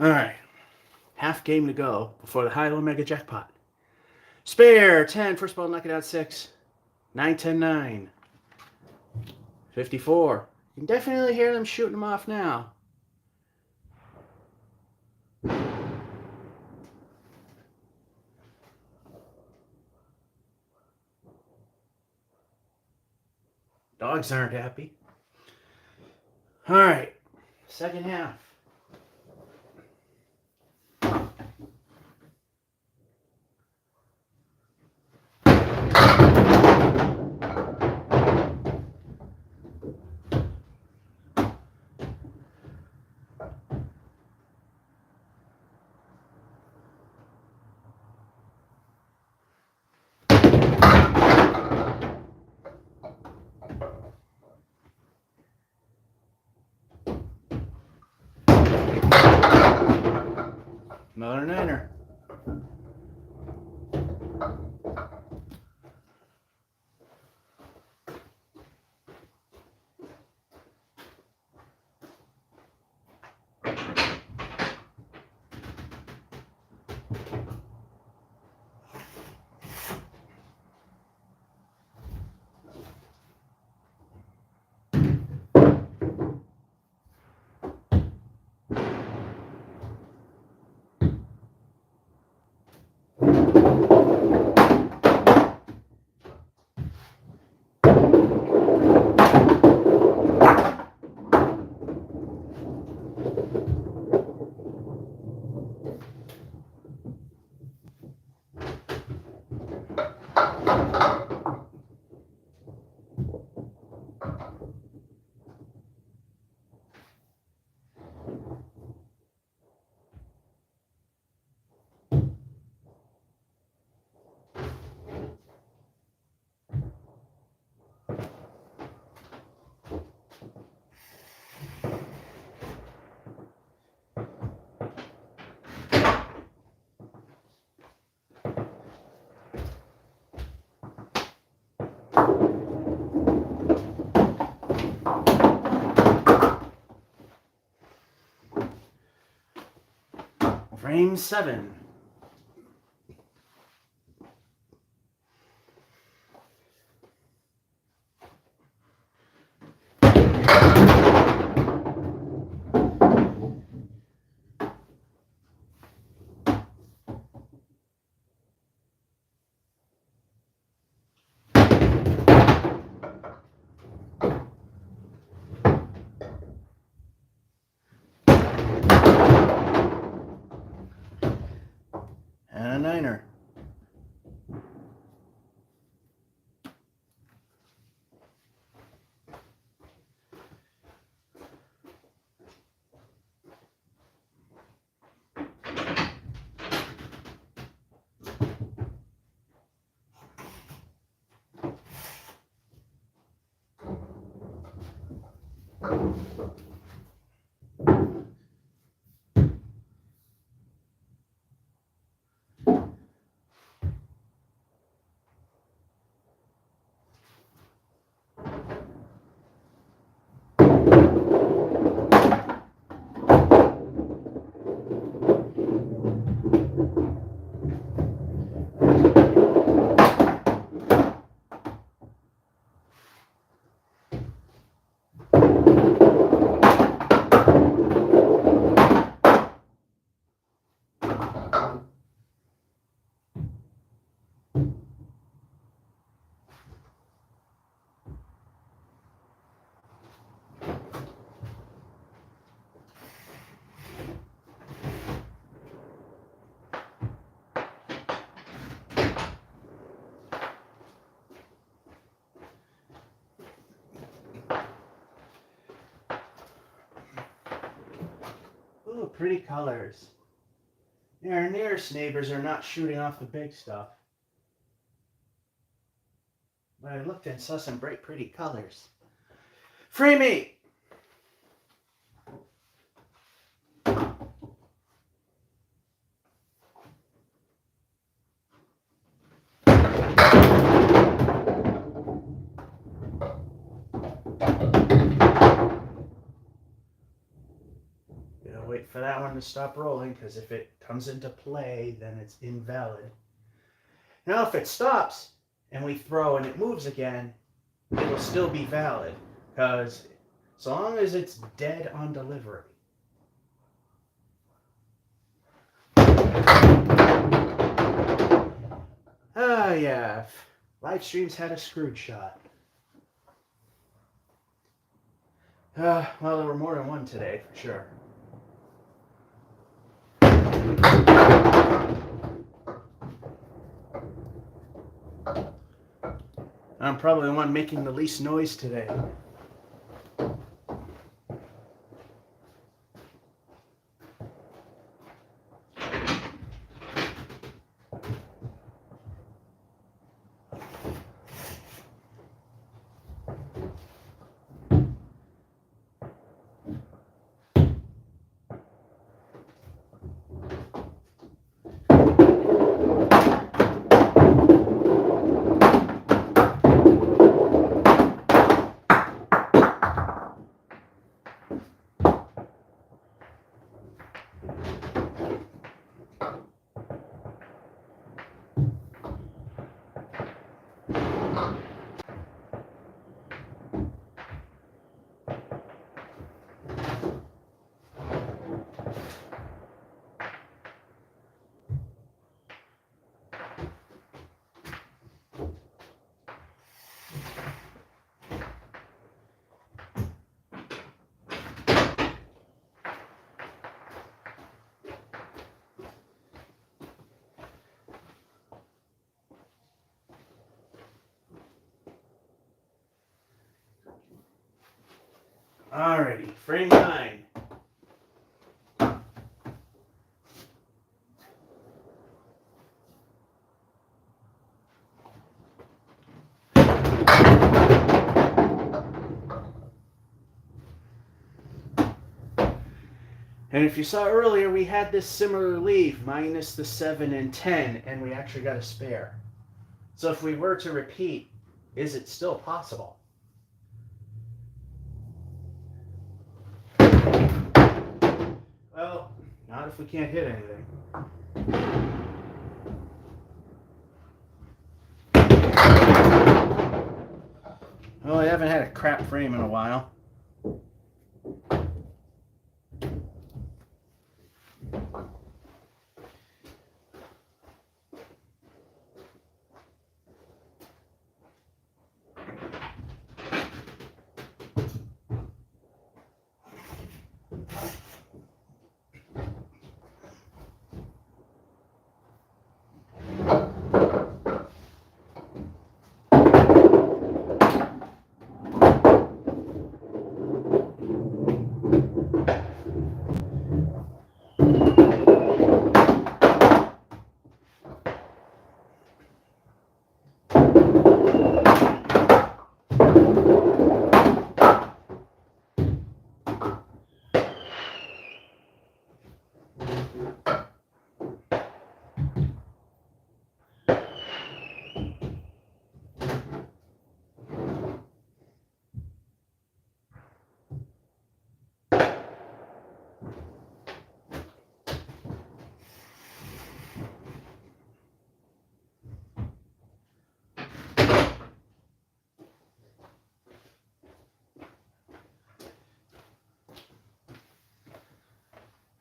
All right. Half game to go before the high-low mega jackpot. Spare 10, first ball, knock it out 6. 9, 10, 9. 54. You can definitely hear them shooting them off now. Dogs aren't happy. All right. Second half. Frame 7. And a niner. Ooh, pretty colors. Our nearest neighbors are not shooting off the big stuff. But I looked and saw some bright, pretty colors. Frame 8. Wait for that one to stop rolling, because if it comes into play, then it's invalid. Now if it stops and we throw and it moves again, it will still be valid, because so long as it's dead on delivery. Ah, yeah, live streams had a screwed shot. Well, there were more than one today, for sure. I'm probably the one making the least noise today. Alrighty, frame 9. And if you saw earlier, we had this similar leave, minus the 7 and 10, and we actually got a spare. So if we were to repeat, is it still possible? Well, Not if we can't hit anything. Well, I haven't had a crap frame in a while.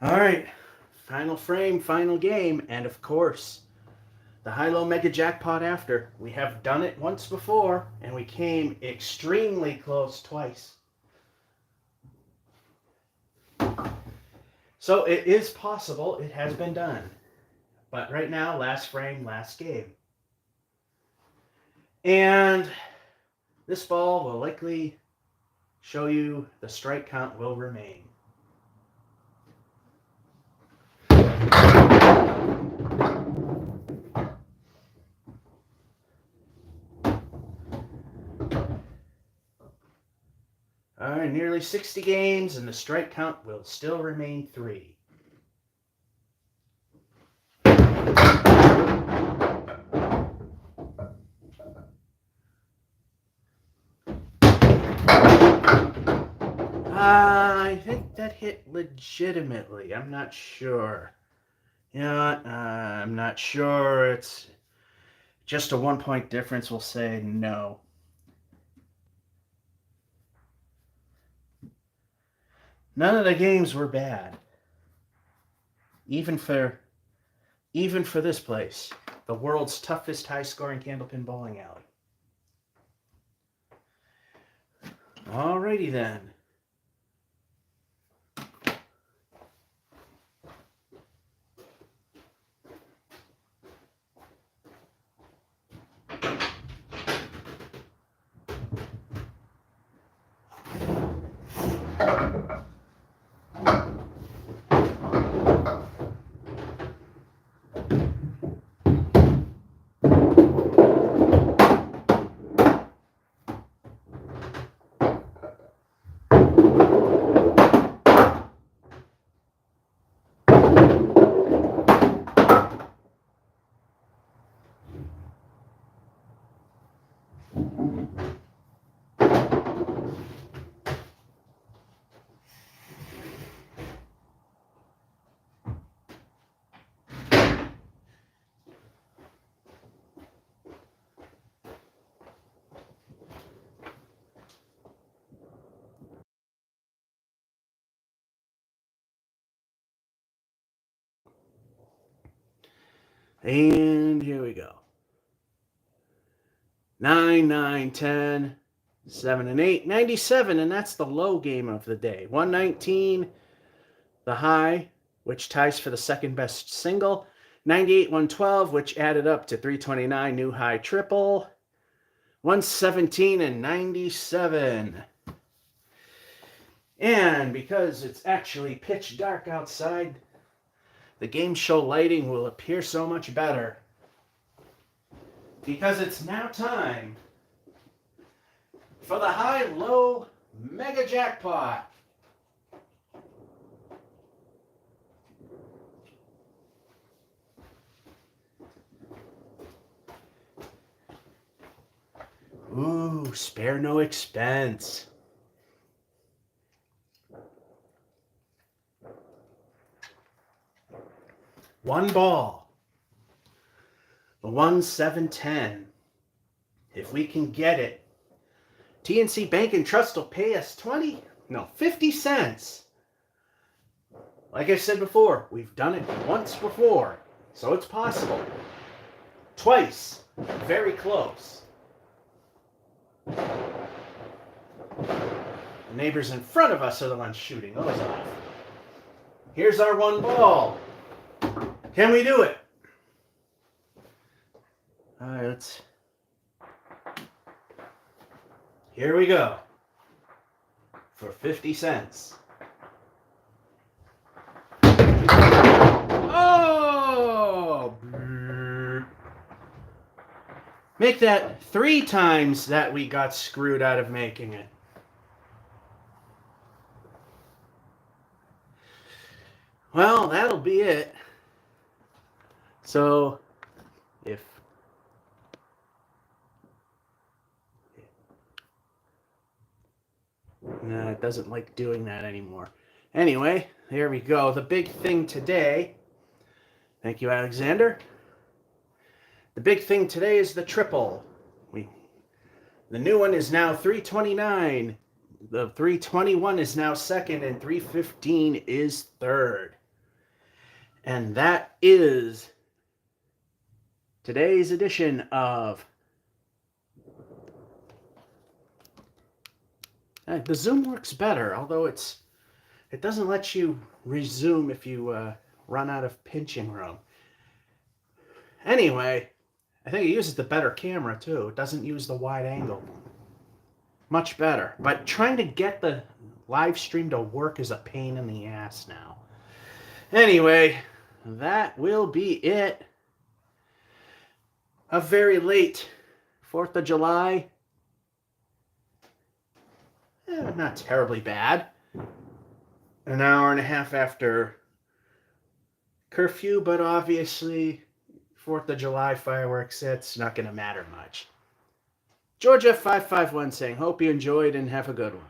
All right, final frame, final game, and of course, the high-low mega jackpot after. We have done it once before, and we came extremely close twice. So it is possible, it has been done. But right now, last frame, last game. And this ball will likely show you the strike count will remain. All right, nearly 60 games, and the strike count will still remain 3. I think that hit legitimately. I'm not sure. You know what? I'm not sure. It's just a 1-point difference. We'll say no. None of the games were bad. Even for this place, the world's toughest high-scoring Candlepin bowling alley. Alrighty then. And here we go. 9, 9, 10, 7, and 8. 97, and that's the low game of the day. 119, the high, which ties for the second best single. 98, 112, which added up to 329, new high triple. 117 and 97. And because it's actually pitch dark outside, the game show lighting will appear so much better. Because it's now time for the high-low mega jackpot. Ooh, spare no expense. one ball. The 1-7-10. If we can get it, TNC Bank and Trust will pay us 50 cents. Like I said before, we've done it once before, so it's possible. Twice, very close. The neighbors in front of us are the ones shooting those off. Here's our one ball. Can we do it? All right, let's... Here we go. For 50 cents. Oh! Make that 3 times that we got screwed out of making it. Well, that'll be it. So, if... No, it doesn't like doing that anymore. Anyway, there we go. The big thing today... Thank you, Alexander. The big thing today is the triple. The new one is now 329. The 321 is now second, and 315 is third. And that is today's edition of... The Zoom works better, although it doesn't let you resume if you run out of pinching room. Anyway, I think it uses the better camera too. It doesn't use the wide angle. Much better. But trying to get the live stream to work is a pain in the ass now. Anyway, that will be it. A very late 4th of July. Not terribly bad. An hour and a half after curfew, but obviously 4th of July fireworks, it's not going to matter much. Georgia 551 saying, hope you enjoyed and have a good one.